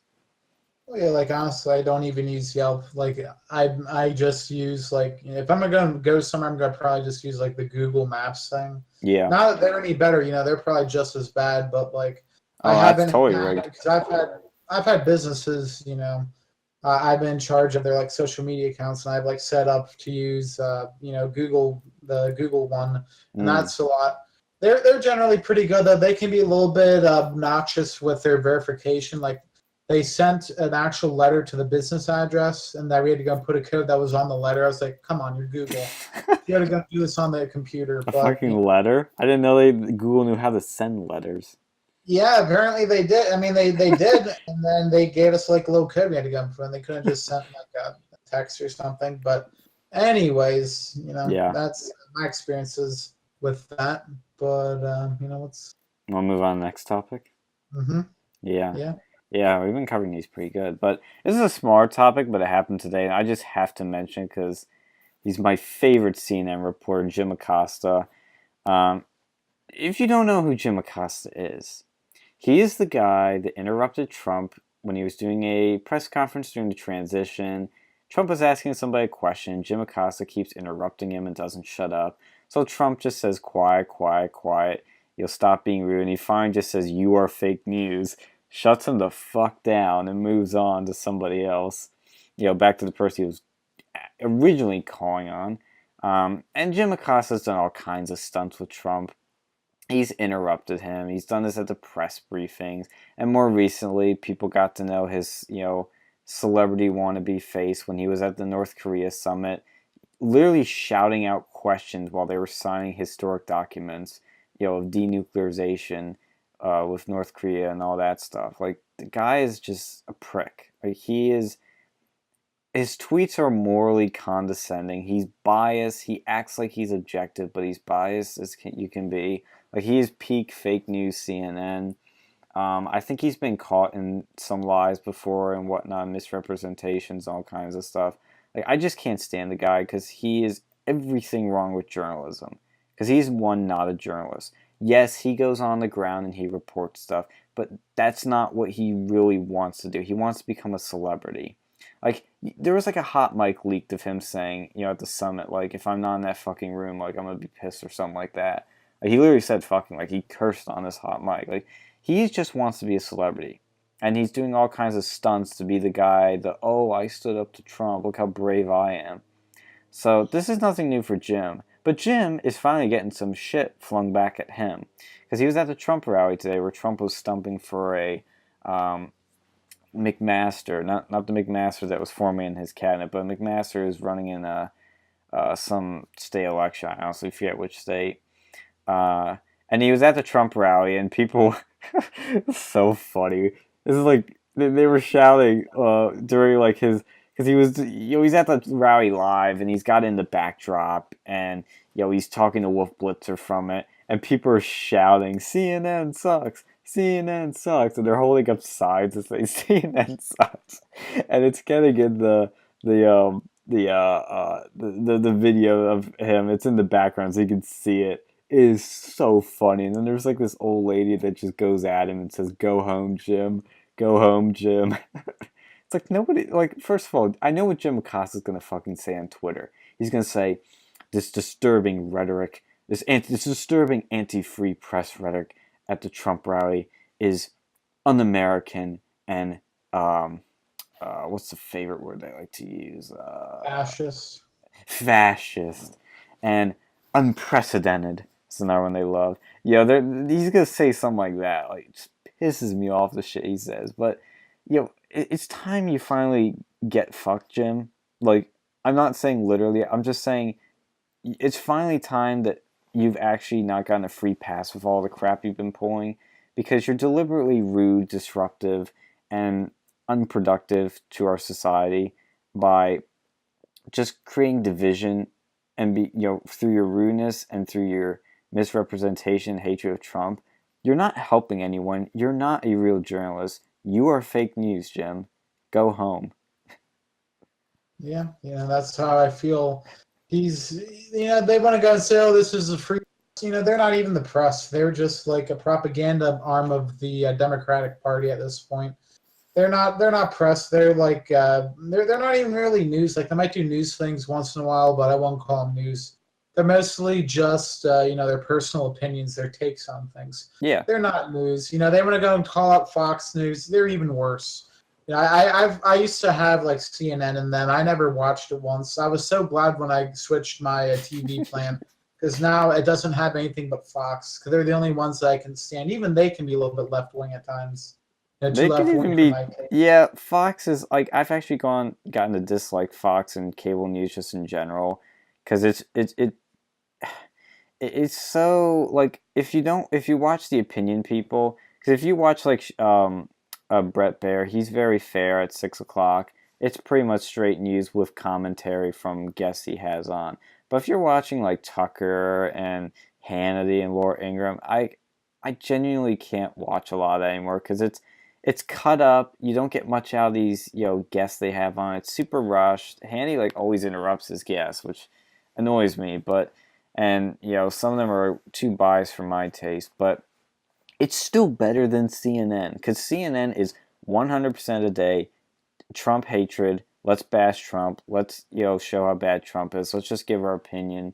Well, yeah, like honestly, I don't even use Yelp. Like I just use, like, if I'm gonna go somewhere, I'm gonna probably just use like the Google Maps thing. Yeah. Not that they're any better, they're probably just as bad, but like I Oh, that's haven't totally had, rigged. because I've had businesses, I've been in charge of their like social media accounts, and I've like set up to use the Google one, and Mm. that's a lot. They're generally pretty good, though. They can be a little bit obnoxious with their verification. Like, they sent an actual letter to the business address, and that we had to go and put a code that was on the letter. I was like, come on, you're Google. You had to go do this on the computer. A But fucking letter? I didn't know Google knew how to send letters. yeah, apparently they did. I mean, they did, and then they gave us like a little code we had to go and put in. They couldn't just send like a text or something. But anyways, Yeah. that's my experiences with that. But let's. Want to move on to the next topic? Mm-hmm. Yeah. Yeah. Yeah, we've been covering these pretty good. But this is a smaller topic, but it happened today, and I just have to mention because he's my favorite CNN reporter, Jim Acosta. If you don't know who Jim Acosta is, he is the guy that interrupted Trump when he was doing a press conference during the transition. Trump was asking somebody a question. Jim Acosta keeps interrupting him and doesn't shut up. So Trump just says, quiet, quiet, quiet. You'll stop being rude. And he finally just says, you are fake news. Shuts him the fuck down and moves on to somebody else. Back to the person he was originally calling on. And Jim Acosta's done all kinds of stunts with Trump. He's interrupted him. He's done this at the press briefings. And more recently, people got to know his, celebrity wannabe face when he was at the North Korea summit, literally shouting out questions while they were signing historic documents, of denuclearization with North Korea and all that stuff. Like, the guy is just a prick. Like, his tweets are morally condescending. He's biased. He acts like he's objective, but he's biased as you can be. Like, he is peak fake news CNN. I think he's been caught in some lies before and whatnot, misrepresentations, all kinds of stuff. Like, I just can't stand the guy because he is everything wrong with journalism. Because he's not a journalist. Yes, he goes on the ground and he reports stuff, but that's not what he really wants to do. He wants to become a celebrity. Like, there was like a hot mic leaked of him saying, at the summit, like, if I'm not in that fucking room, like, I'm gonna be pissed or something like that. Like, he literally said fucking, like, he cursed on this hot mic. Like, he just wants to be a celebrity. And he's doing all kinds of stunts to be the guy, I stood up to Trump, look how brave I am. So this is nothing new for Jim. But Jim is finally getting some shit flung back at him. Because he was at the Trump rally today where Trump was stumping for a McMaster. Not the McMaster that was formerly in his cabinet, but McMaster is running in some state election. I honestly forget which state. And he was at the Trump rally, and people... it's so funny. This is like... They were shouting during like his... Because he was, he's at the rally live, and he's got in the backdrop, and, he's talking to Wolf Blitzer from it, and people are shouting, CNN sucks, CNN sucks, and they're holding up signs that say CNN sucks, and it's getting in the video of him. It's in the background, so you can see it. It is so funny, and then there's like this old lady that just goes at him and says, "Go home, Jim. Go home, Jim." It's like nobody, like, first of all, I know what Jim Acosta is going to fucking say on Twitter. He's going to say this disturbing rhetoric, this disturbing anti-free press rhetoric at the Trump rally is un-American and, what's the favorite word they like to use? Fascist. And unprecedented. It's another one they love. He's going to say something like that. Like, it just pisses me off the shit he says. But, it's time you finally get fucked, Jim. Like, I'm not saying literally. I'm just saying it's finally time that you've actually not gotten a free pass with all the crap you've been pulling, because you're deliberately rude, disruptive, and unproductive to our society by just creating division and through your rudeness and through your misrepresentation, hatred of Trump. You're not helping anyone. You're not a real journalist. You are fake news, Jim. Go home. Yeah, that's how I feel. He's, they want to go and say, "Oh, this is a free." They're not even the press. They're just like a propaganda arm of the Democratic Party at this point. They're not press. They're like they're not even really news. Like, they might do news things once in a while, but I won't call them news. They're mostly just, their personal opinions, their takes on things. Yeah. They're not news. They want to go and call out Fox News. They're even worse. I used to have like CNN, and then I never watched it once. I was so glad when I switched my TV plan, because now it doesn't have anything but Fox, because they're the only ones that I can stand. Even they can be a little bit left-wing at times. They can even be, yeah, Fox is, like, I've actually gotten to dislike Fox and cable news just in general, because it's so, like, if you watch the opinion people, because if you watch, like, Brett Baer, he's very fair at 6 o'clock. It's pretty much straight news with commentary from guests he has on. But if you're watching, like, Tucker and Hannity and Laura Ingraham, I genuinely can't watch a lot of that anymore, because it's cut up. You don't get much out of these, guests they have on. It's super rushed. Hannity, like, always interrupts his guests, which annoys me, and some of them are too biased for my taste, but it's still better than CNN, because CNN is 100% a day Trump hatred. Let's bash Trump. Let's show how bad Trump is. Let's just give our opinion.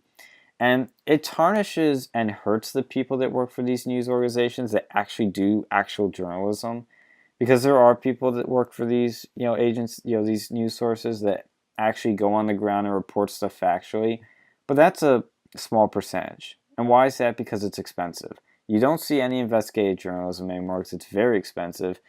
And it tarnishes and hurts the people that work for these news organizations that actually do actual journalism, because there are people that work for these agents, these news sources that actually go on the ground and report stuff factually. But that's a small percentage. And why is that? Because it's expensive. You don't see any investigative journalism anymore because it's very expensive.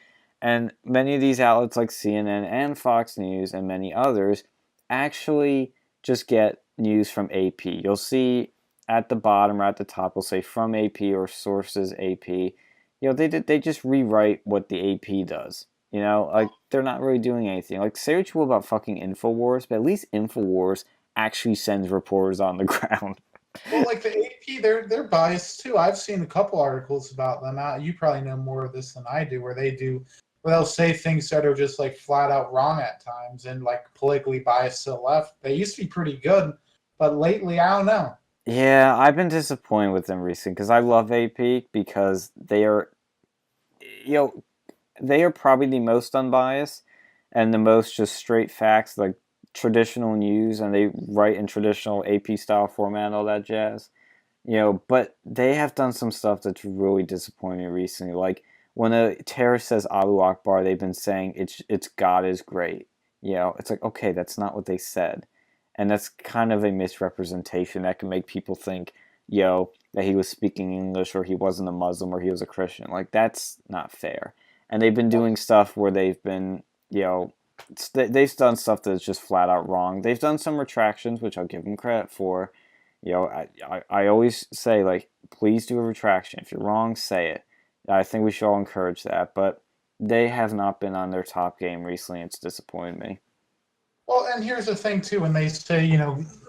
And many of these outlets like CNN and Fox News and many others actually just get news from AP. You'll see at the bottom or at the top, will say from AP or sources AP. They just rewrite what the AP does. Like, they're not really doing anything. Like, say what you will about fucking InfoWars, but at least InfoWars actually sends reporters on the ground. Well, like the AP, they're biased too. I've seen a couple articles about them. You probably know more of this than I do, where they'll say things that are just like flat out wrong at times and like politically biased to the left. They used to be pretty good, but lately, I don't know. Yeah, I've been disappointed with them recently, because I love AP because they are, they are probably the most unbiased and the most just straight facts, like traditional news, and they write in traditional AP style format and all that jazz. But they have done some stuff that's really disappointing recently. Like when a terrorist says Allahu Akbar, they've been saying it's God is great. It's like, okay, that's not what they said. And that's kind of a misrepresentation that can make people think, that he was speaking English or he wasn't a Muslim or he was a Christian. Like, that's not fair. And they've been doing stuff where they've been, they've done stuff that's just flat out wrong. They've done some retractions, which I'll give them credit for. I always say, like, please do a retraction. If you're wrong, say it. I think we should all encourage that. But they have not been on their top game recently. It's disappointed me. Well, and here's the thing too: when they say,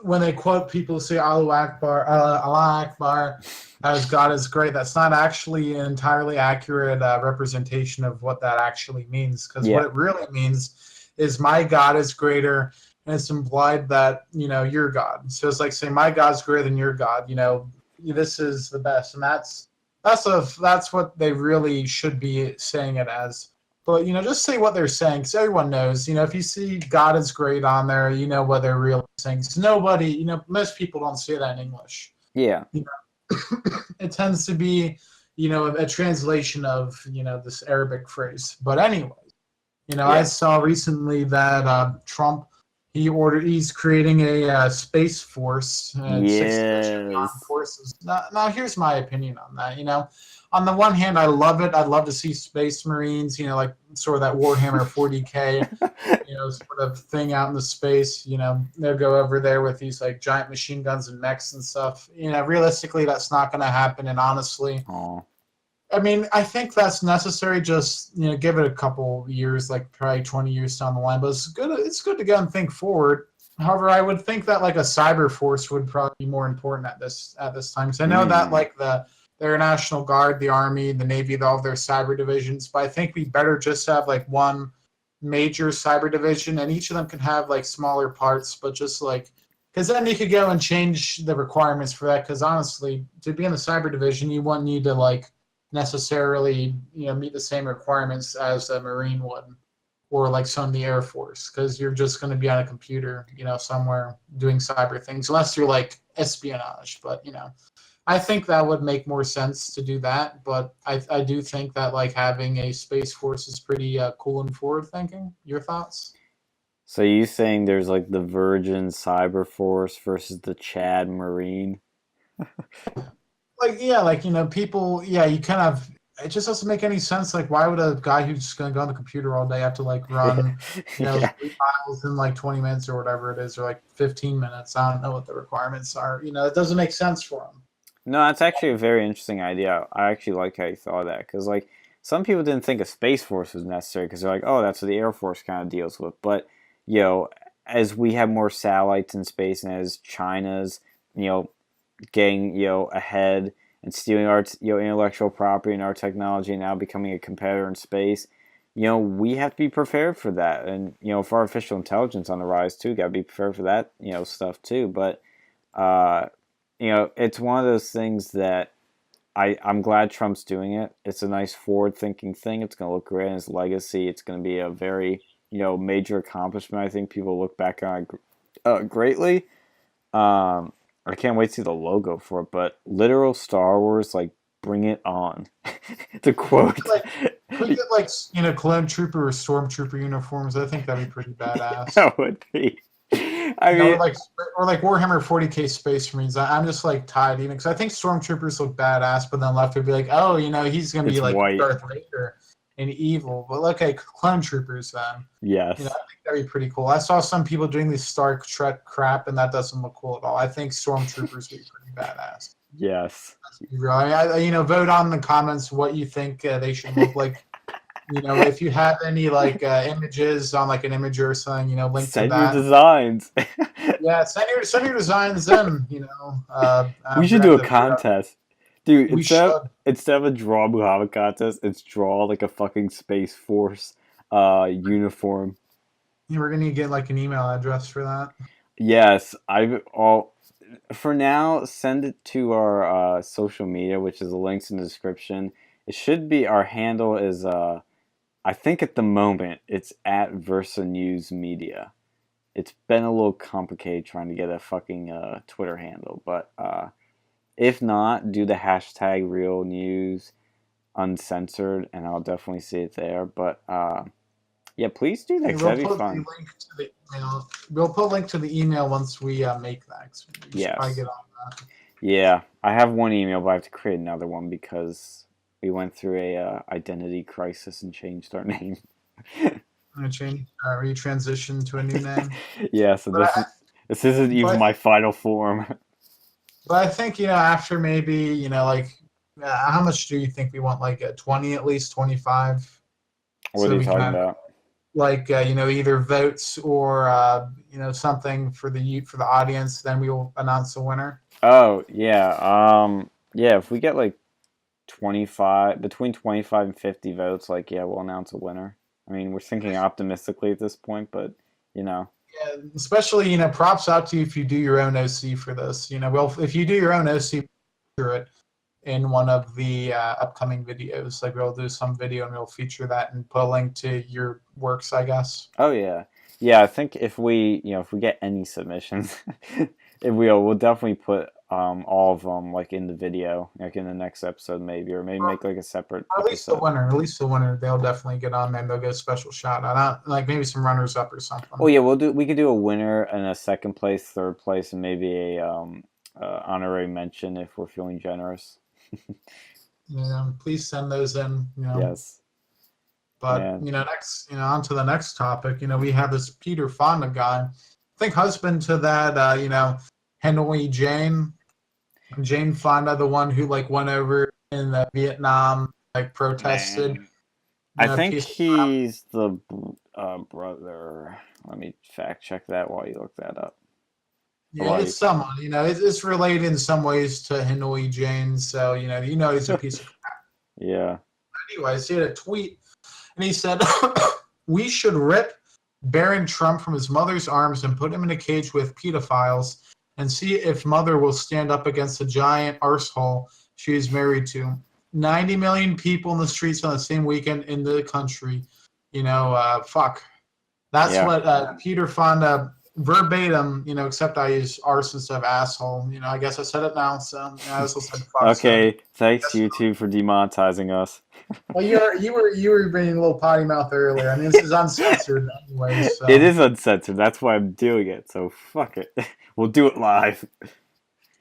when they quote people say "Allahu Akbar," "Allah Akbar," as God is great, that's not actually an entirely accurate representation of what that actually means. Because what it really means is my God is greater, and it's implied that you're God. So it's like saying my God's greater than your God. This is the best, and that's what they really should be saying it as. But, just say what they're saying, because everyone knows, if you see God is great on there, you know what they're really saying. Because nobody, most people don't say that in English. Yeah. It tends to be, a translation of, this Arabic phrase. But anyway, I saw recently that Trump, he's creating a space force. Yes. Forces. Now, here's my opinion on that, On the one hand, I love it. I'd love to see Space Marines, like sort of that Warhammer 40K, sort of thing out in the space. They'll go over there with these like giant machine guns and mechs and stuff. Realistically, that's not going to happen. And honestly, I mean, I think that's necessary. Just give it a couple years, like probably 20 years down the line. But it's good. It's good to go and think forward. However, I would think that like a cyber force would probably be more important at this time. Because I know that like the Air National Guard, the Army, the Navy, all of their cyber divisions. But I think we better just have like one major cyber division, and each of them can have like smaller parts, but just like, because then you could go and change the requirements for that. Because honestly, to be in the cyber division, you wouldn't need to like necessarily meet the same requirements as a Marine would, or like some of the Air Force, because you're just going to be on a computer, somewhere doing cyber things, unless you're like espionage. But I think that would make more sense to do that, but I do think that like having a space force is pretty cool and forward thinking. Your thoughts? So you saying there's like the Virgin Cyber Force versus the Chad Marine? People. Yeah, you kind of. It just doesn't make any sense. Like, why would a guy who's just going to go on the computer all day have to like run, 3 miles in like 20 minutes or whatever it is, or like 15 minutes? I don't know what the requirements are. It doesn't make sense for him. No, that's actually a very interesting idea. I actually like how you thought of that, because like some people didn't think a space force was necessary because they're like, oh, that's what the Air Force kind of deals with. But as we have more satellites in space, and as China's getting ahead and stealing our intellectual property and our technology, and now becoming a competitor in space, we have to be prepared for that. And for artificial intelligence on the rise too, got to be prepared for that stuff too. But it's one of those things that I'm glad Trump's doing it. It's a nice forward-thinking thing. It's going to look great in his legacy. It's going to be a very, major accomplishment. I think people look back on it greatly. I can't wait to see the logo for it, but literal Star Wars, like, bring it on. The quote. Could we get clone trooper or stormtrooper uniforms? I think that'd be pretty badass. That would be. I mean, or like Warhammer 40K Space Marines. I'm just like tied, because I think stormtroopers look badass, but then left would be like, oh, he's gonna be like white. Darth Vader and evil. But okay, clone troopers then. Yes. I think that'd be pretty cool. I saw some people doing this Star Trek crap, and that doesn't look cool at all. I think stormtroopers would be pretty badass. Yes. Vote on in the comments what you think they should look like. If you have any like images on like an imager or something, link send to that. Your designs. Yeah, send your designs in. We should do a contest, dude. Instead of a draw Muhammad contest, it's draw like a fucking Space Force uniform. We're gonna get like an email address for that. Yes, for now, send it to our social media, which is the links in the description. It should be, our handle is I think at the moment it's at Versa News Media. It's been a little complicated trying to get a fucking Twitter handle, but If not, do the hashtag real news uncensored, and I'll definitely see it there. But yeah, please do that Yeah, 'cause we'll that'd be put the fun. link to the email. We'll put a link to the email once we make that. 'Cause we should probably Yes. get on that. Yeah, I have one email, but I have to create another one because we went through a identity crisis and changed our name. I'm gonna change, retransition to a new name. Yeah, so But this isn't even but my final form. but I think after maybe like how much do you think we want? Like 20 at least 25, What are so you we can talking have about? like either votes or something for the audience. Then we will announce the winner. Oh, yeah. Yeah, if we get like 25 between 25 and 50 votes, like yeah, we'll announce a winner. I mean, we're thinking optimistically at this point, but you know. Yeah, especially props out to you if you do your own OC for this. Well, if you do your own OC, feature it in one of the upcoming videos. Like we'll do some video and we'll feature that and put a link to your works, I guess. Oh yeah. Yeah, I think if we, if we get any submissions, if we'll definitely put all of them like in the video, like in the next episode maybe, or maybe make like a separate Or episode. at least the winner, they'll definitely get on there and they'll get a special shout out. Like maybe some runners up or something. Oh yeah, we could do a winner and a second place, third place, and maybe a honorary mention if we're feeling generous. Please send those in. Yes. But Yeah. next, on to the next topic. We have this Peter Fonda guy. I think husband to that, Hanoi Jane Fonda, the one who like went over in the Vietnam, like protested. Man. I think peace. he's the brother. Let me fact check that while you look that up. Yeah, it's someone. It's related in some ways to Hanoi Jane. So he's a piece of crap. Yeah. Anyways, he had a tweet, and he said, "We should rip Barron Trump from his mother's arms and put him in a cage with pedophiles, and see if mother will stand up against the giant arsehole she is married to. 90 million people in the streets on the same weekend in the country. Fuck. That's what Peter Fonda verbatim, except I use arse instead of asshole. I guess I said it now, so I also said fuck. Okay, thanks YouTube for demonetizing us. Well, you were being a little potty mouth earlier. I mean, this is uncensored anyway. So. It is uncensored. That's why I'm doing it. So fuck it. We'll do it live.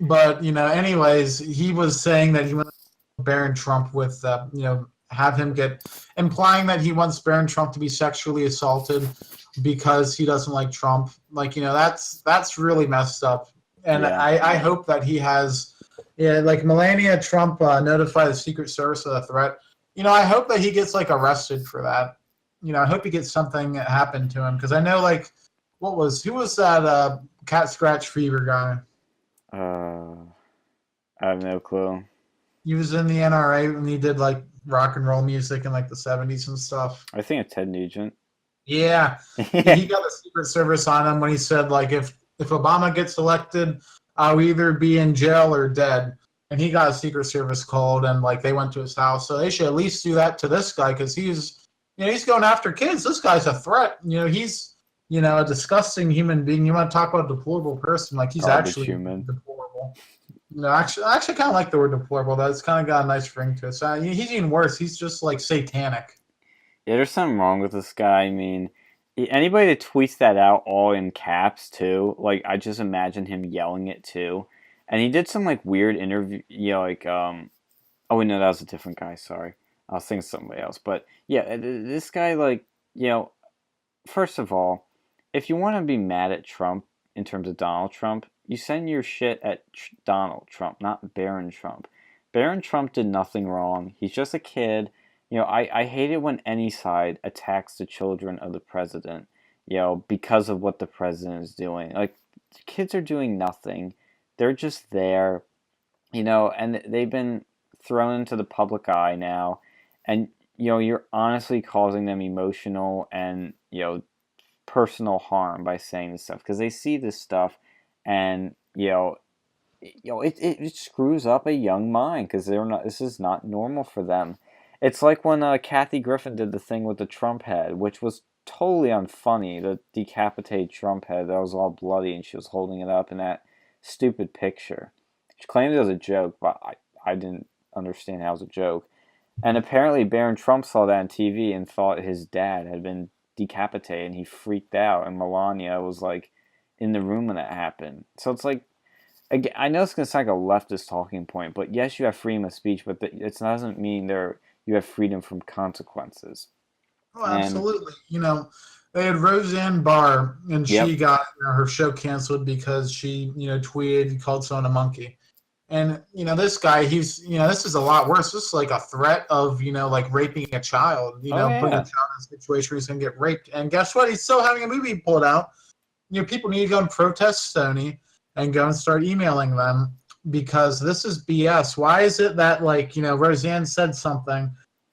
But anyways, he was saying that he wants Barron Trump with have him implying that he wants Barron Trump to be sexually assaulted because he doesn't like Trump. Like that's really messed up. And Yeah. I hope that he has like Melania Trump notified the Secret Service of the threat. I hope that he gets like arrested for that. I hope he gets something happen to him because I know like who was that cat scratch fever guy? I have no clue. He was in the NRA when he did like rock and roll music in like the 70s and stuff. I think it's Ted Nugent. Yeah. He got the Secret Service on him when he said like if Obama gets elected, I'll either be in jail or dead. And he got a Secret Service called and like they went to his house. So they should at least do that to this guy because he's going after kids. This guy's a threat. He's a disgusting human being. You want to talk about a deplorable person? Like he's actually human. deplorable. Actually, I kind of like the word deplorable. That's kind of got a nice ring to it. So he's even worse. He's just like satanic. Yeah, there's something wrong with this guy. I mean, anybody that tweets that out all in caps too, like I just imagine him yelling it too. And he did some like weird interview, oh wait, no, that was a different guy. Sorry, I was thinking somebody else. But yeah, this guy, like, first of all, if you want to be mad at Trump in terms of Donald Trump, you send your shit at Donald Trump, not Barron Trump. Barron Trump did nothing wrong. He's just a kid. I hate it when any side attacks the children of the president, because of what the president is doing. Like, kids are doing nothing. They're just there, and they've been thrown into the public eye now. And, you're honestly causing them emotional and, personal harm by saying this stuff. Because they see this stuff and, it screws up a young mind because this is not normal for them. It's like when Kathy Griffin did the thing with the Trump head, which was totally unfunny, the decapitated Trump head that was all bloody and she was holding it up in that stupid picture. claimed it was a joke, but I didn't understand how it was a joke. And apparently Barron Trump saw that on TV and thought his dad had been decapitated, and he freaked out. And Melania was like in the room when that happened. So it's like, again, I know it's gonna sound like a leftist talking point, but yes, you have freedom of speech, but it doesn't mean you have freedom from consequences. Oh, And absolutely. They had Roseanne Barr, and she yep, got her show canceled because she, tweeted, called someone a monkey. And this guy, this is a lot worse. This is like a threat of, like raping a child. oh Putting a yeah, child in a situation where he's gonna get raped. And guess what? He's still having a movie pulled out. People need to go and protest Sony and go and start emailing them because this is BS. Why is it that Roseanne said something,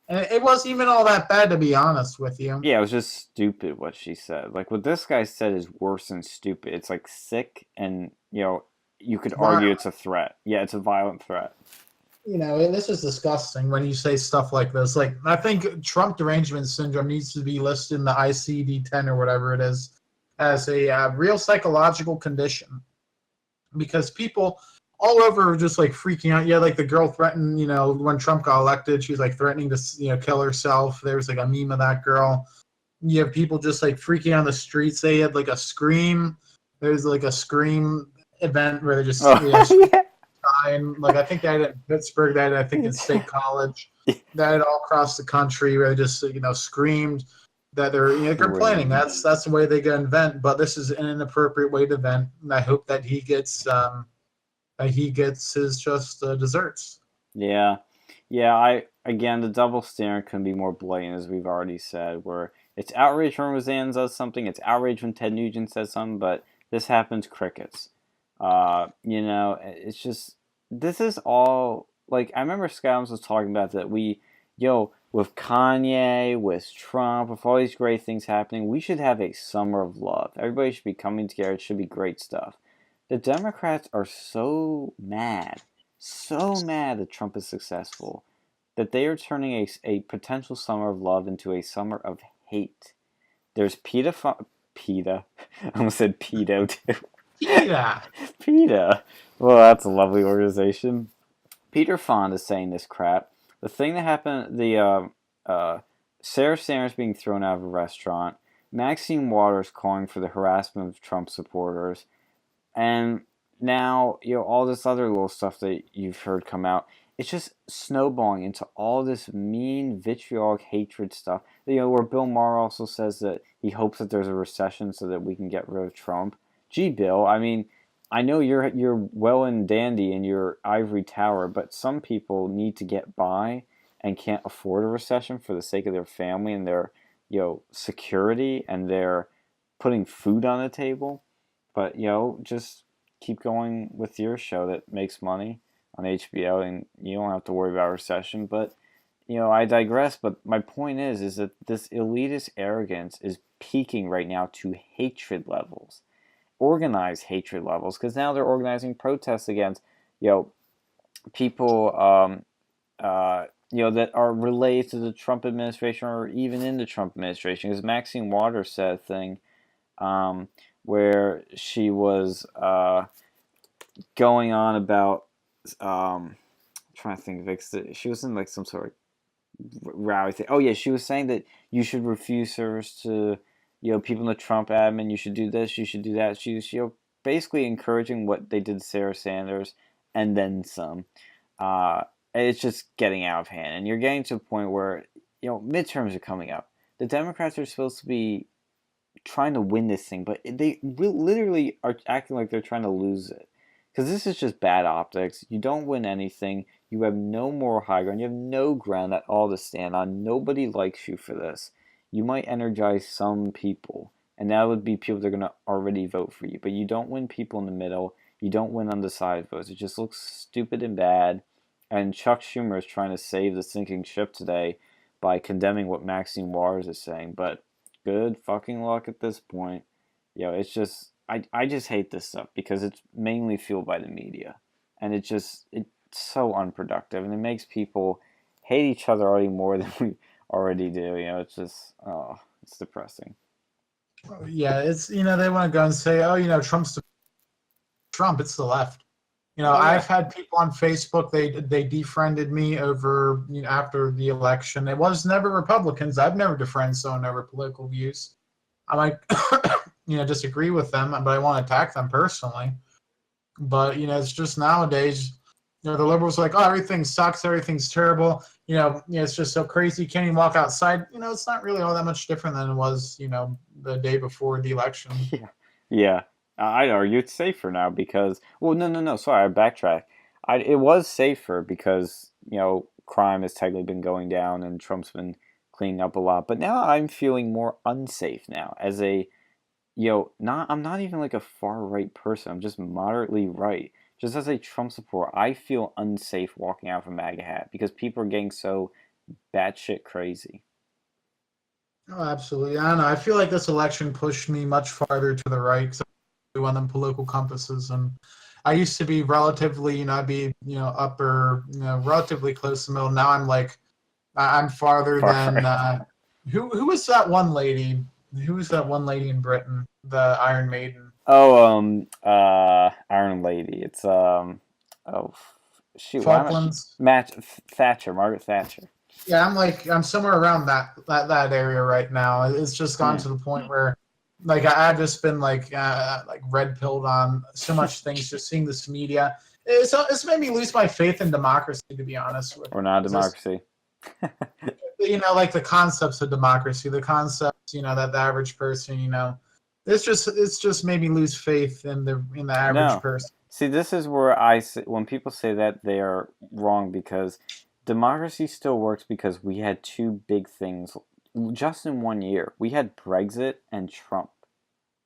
and it wasn't even all that bad, to be honest with you. yeah, it was just stupid what she said. Like what this guy said is worse than stupid. It's like sick, and you could argue it's a threat. Yeah, it's a violent threat. And this is disgusting when you say stuff like this. Like, I think Trump derangement syndrome needs to be listed in the ICD-10 or whatever it is as a real psychological condition, because people all over are just like freaking out. Yeah, like the girl threatened, when Trump got elected, she was like threatening to, kill herself. There was like a meme of that girl. You have people just like freaking out on the streets. They had like a scream. There's like a scream event where they just Yeah. like I think they had it in Pittsburgh, they had it, I think in State College, they had it all across the country where they just screamed that they're complaining. That's the way they can vent, but this is an inappropriate way to vent, and I hope that he gets his just desserts. Yeah. Yeah, again, the double standard can be more blatant, as we've already said, where it's outrage when Roseanne does something, it's outrage when Ted Nugent says something, but this happens crickets. It's just, this is all, like, I remember Scoms was talking about that with Kanye, with Trump, with all these great things happening, we should have a summer of love. Everybody should be coming together, it should be great stuff. The Democrats are so mad that Trump is successful, that they are turning a potential summer of love into a summer of hate. There's PETA. I almost said pedo too. Yeah. PETA. Well, that's a lovely organization. Peter Fonda is saying this crap. The thing that happened, Sarah Sanders being thrown out of a restaurant, Maxine Waters calling for the harassment of Trump supporters, and now, all this other little stuff that you've heard come out, it's just snowballing into all this mean, vitriolic hatred stuff. Where Bill Maher also says that he hopes that there's a recession so that we can get rid of Trump. Gee, Bill, I mean, I know you're well and dandy in your ivory tower, but some people need to get by and can't afford a recession for the sake of their family and their, security, and their putting food on the table. But, just keep going with your show that makes money on HBO, and you don't have to worry about recession. But, I digress. But my point is that this elitist arrogance is peaking right now to hatred levels, organized hatred levels, because now they're organizing protests against, people, that are related to the Trump administration or even in the Trump administration. Because Maxine Waters said a thing, where she was going on about trying to think of it. She was in like some sort of rally thing. Oh yeah, she was saying that you should refuse service to people in the Trump admin. You should do this. You should do that. She was basically encouraging what they did to Sarah Sanders and then some. It's just getting out of hand, and you're getting to a point where midterms are coming up. The Democrats are supposed to be trying to win this thing, but they literally are acting like they're trying to lose it. Because this is just bad optics. You don't win anything. You have no moral high ground. You have no ground at all to stand on. Nobody likes you for this. You might energize some people, and that would be people that are going to already vote for you. But you don't win people in the middle. You don't win undecided votes. It just looks stupid and bad. And Chuck Schumer is trying to save the sinking ship today by condemning what Maxine Waters is saying. But good fucking luck at this point. It's just, I just hate this stuff because it's mainly fueled by the media, and it's so unproductive, and it makes people hate each other already more than we already do. It's just, it's depressing. Yeah, it's they want to go and say, oh, Trump's Trump. It's the left. Oh yeah. I've had people on Facebook, they defriended me over, after the election. It was never Republicans. I've never defriended someone over political views. I might, disagree with them, but I want to attack them personally. But it's just nowadays, the liberals are like, oh, everything sucks, everything's terrible. It's just so crazy. You can't even walk outside. It's not really all that much different than it was, the day before the election. Yeah. Yeah. I'd argue it's safer now because, well, no. Sorry, I backtrack. It was safer because, crime has technically been going down and Trump's been cleaning up a lot. But now I'm feeling more unsafe now as a, I'm not even like a far right person. I'm just moderately right. Just as a Trump supporter, I feel unsafe walking out of a MAGA hat because people are getting so batshit crazy. Oh, absolutely. I don't know. I feel like this election pushed me much farther to the right because I on them political compasses, and I used to be relatively, I'd be, upper, relatively close to the middle. Now I'm like, I'm farther Far than right. who was that one lady? Who was that one lady in Britain? The Iron Maiden. Oh, Iron Lady. It's oh, shoot. Why am I? Falklands. Thatcher, Margaret Thatcher. Yeah, I'm somewhere around that area right now. It's just gone Yeah. to the point where, like, I've just been like red pilled on so much things. Just seeing this media, it's made me lose my faith in democracy. To be honest with We're you, not a just, democracy. like the concepts of democracy, the concepts, that the average person, it's just made me lose faith in the average No. person. See, this is where when people say that, they are wrong because democracy still works because we had two big things just in 1 year. We had Brexit and Trump.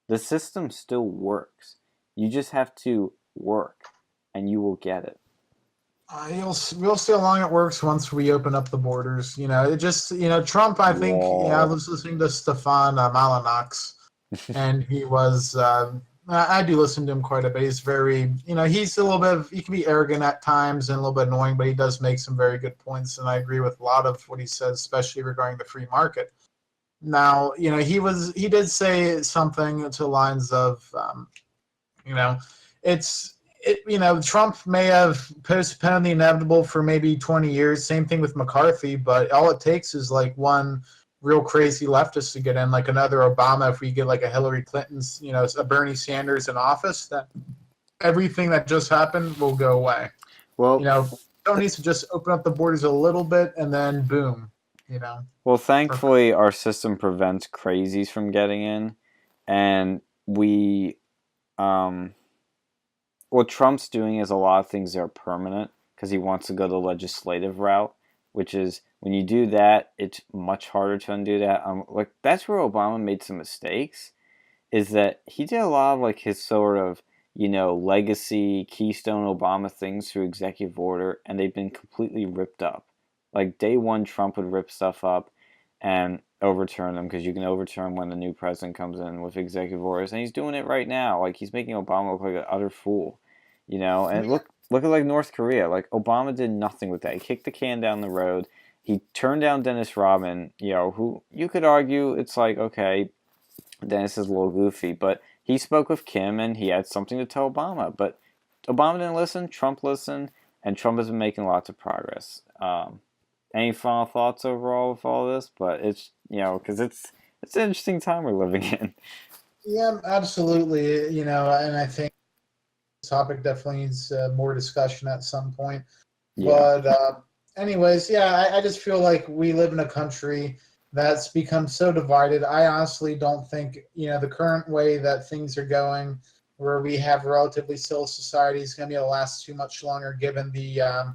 The system still works. You just have to work and you will get it. We'll see how long it works once we open up the borders. It just, Trump, I think, I Whoa. was listening to Stefan Malinox, and he was, I do listen to him quite a bit. He's very, he's a little bit, he can be arrogant at times and a little bit annoying, but he does make some very good points, and I agree with a lot of what he says, especially regarding the free market. Now, he did say something to the lines of, you know, Trump may have postponed the inevitable for maybe 20 years. Same thing with McCarthy, but all it takes is like one real crazy leftist to get in, like another Obama. If we get like a Hillary Clinton's, a Bernie Sanders in office, that everything that just happened will go away. Well, Don't need to just open up the borders a little bit and then boom. well, thankfully, our system prevents crazies from getting in, and what Trump's doing is a lot of things that are permanent because he wants to go the legislative route, which is when you do that, it's much harder to undo that. Like that's where Obama made some mistakes, is that he did a lot of like his sort of legacy Keystone Obama things through executive order, and they've been completely ripped up. Like day one, Trump would rip stuff up and overturn them because you can overturn when the new president comes in with executive orders, and he's doing it right now. Like he's making Obama look like an utter fool, And look at like North Korea. Like Obama did nothing with that. He kicked the can down the road. He turned down Dennis Rodman. Who you could argue it's like okay, Dennis is a little goofy, but he spoke with Kim and he had something to tell Obama. But Obama didn't listen. Trump listened, and Trump has been making lots of progress. Any final thoughts overall with all this? But it's because it's an interesting time we're living in. Yeah, absolutely. And I think this topic definitely needs more discussion at some point. Yeah. But anyways, yeah, I just feel like we live in a country that's become so divided. I honestly don't think, the current way that things are going, where we have relatively civil society, is going to be able to last too much longer, given the,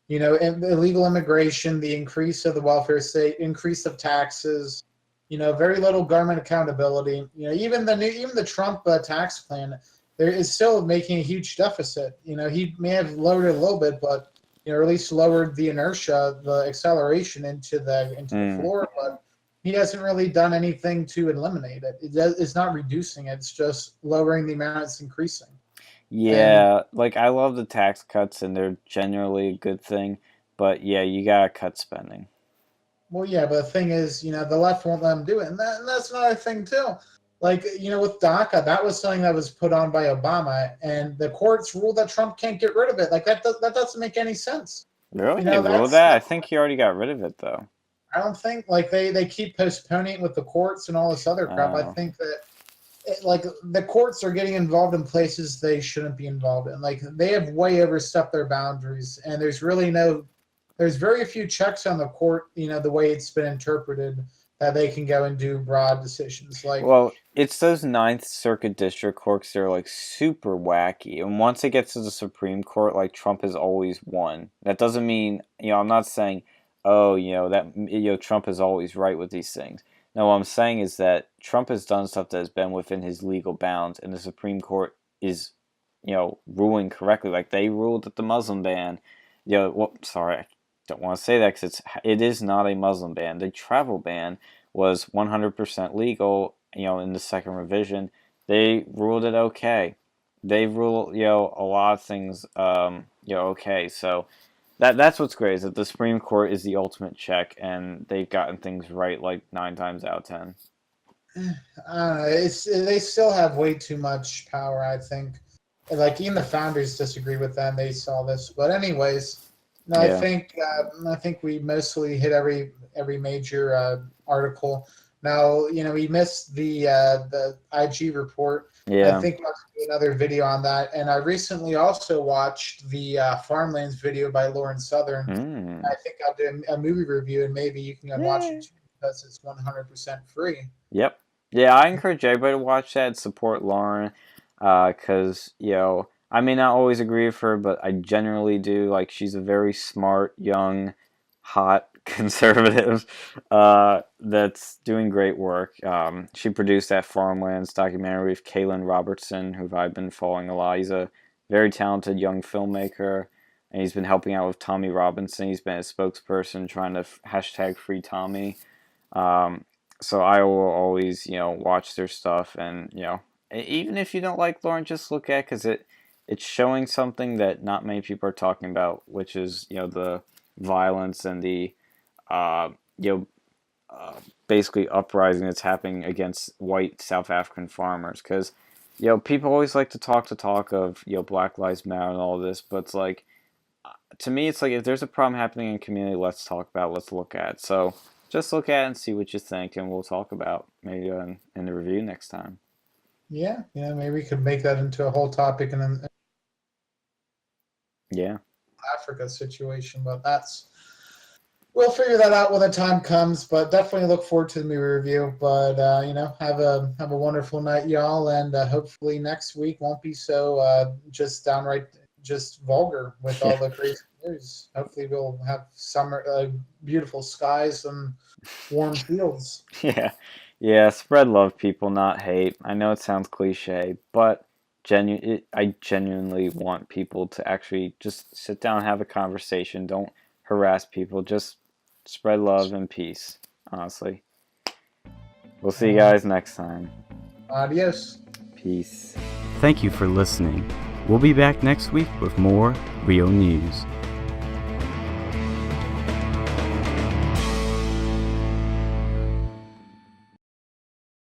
illegal immigration, the increase of the welfare state, increase of taxes, very little government accountability. Even the Trump tax plan, there is still making a huge deficit. He may have lowered it a little bit, but or at least lowered the inertia, the acceleration into the floor, but he hasn't really done anything to eliminate it. It's not reducing it; it's just lowering the amount it's increasing. Yeah, like I love the tax cuts, and they're generally a good thing. But yeah, you gotta cut spending. Well, yeah, but the thing is, the left won't let them do it, and that's another thing too. Like, with DACA, that was something that was put on by Obama, and the courts ruled that Trump can't get rid of it. Like, that doesn't make any sense. Really? They ruled that? I think he already got rid of it, though. I don't think, like, they keep postponing it with the courts and all this other crap. I Oh. think that, like, the courts are getting involved in places they shouldn't be involved in. Like, they have way overstepped their boundaries, and there's very few checks on the court, the way it's been interpreted, that they can go and do broad decisions. Like, Well, it's those Ninth Circuit district courts that are like super wacky, and once it gets to the Supreme Court, like Trump has always won. That doesn't mean, I'm not saying, oh, that Trump is always right with these things. No, what I'm saying is that Trump has done stuff that has been within his legal bounds, and the Supreme Court is, ruling correctly. Like they ruled that the Muslim ban, sorry, I don't want to say that because it is not a Muslim ban. The travel ban was 100% legal, in the second revision. They ruled it okay. They ruled, a lot of things, okay. So that's what's great, is that the Supreme Court is the ultimate check, and they've gotten things right like 9 times out of 10. I don't know. They still have way too much power, I think. Like, even the founders disagree with them. They saw this. But anyways, no, Yeah. I think we mostly hit every major article. Now, we missed the IG report. Yeah. I think we'll have to do another video on that. And I recently also watched the Farmlands video by Lauren Southern. I think I'll do a movie review, and maybe you can go and watch it too, because it's 100% free. Yep. Yeah, I encourage everybody to watch that and support Lauren, because, I may not always agree with her, but I generally do. Like, she's a very smart, young, hot conservative that's doing great work. She produced that Farmlands documentary with Kaylin Robertson, who I've been following a lot. He's a very talented young filmmaker, and he's been helping out with Tommy Robinson. He's been a spokesperson trying to hashtag free Tommy. So I will always, watch their stuff, and, even if you don't like Lauren, just look at it, because it's showing something that not many people are talking about, which is, the violence and the, basically uprising that's happening against white South African farmers. Because, people always like to talk of, Black Lives Matter and all this, but it's like, to me, it's like, if there's a problem happening in a community, let's talk about it, let's look at it. So just look at it and see what you think, and we'll talk about maybe in the review next time. Yeah, maybe we could make that into a whole topic in an Africa situation, but we'll figure that out when the time comes. But definitely look forward to the movie review. But have a wonderful night, y'all, and hopefully next week won't be so just downright just vulgar with all the crazy news. Hopefully we'll have summer, beautiful skies and warm fields. Yeah. Spread love, people, not hate. I know it sounds cliche, but I genuinely want people to actually just sit down and have a conversation. Don't harass people. Just spread love and peace, honestly. We'll see you guys next time. Adios. Peace. Thank you for listening. We'll be back next week with more real news.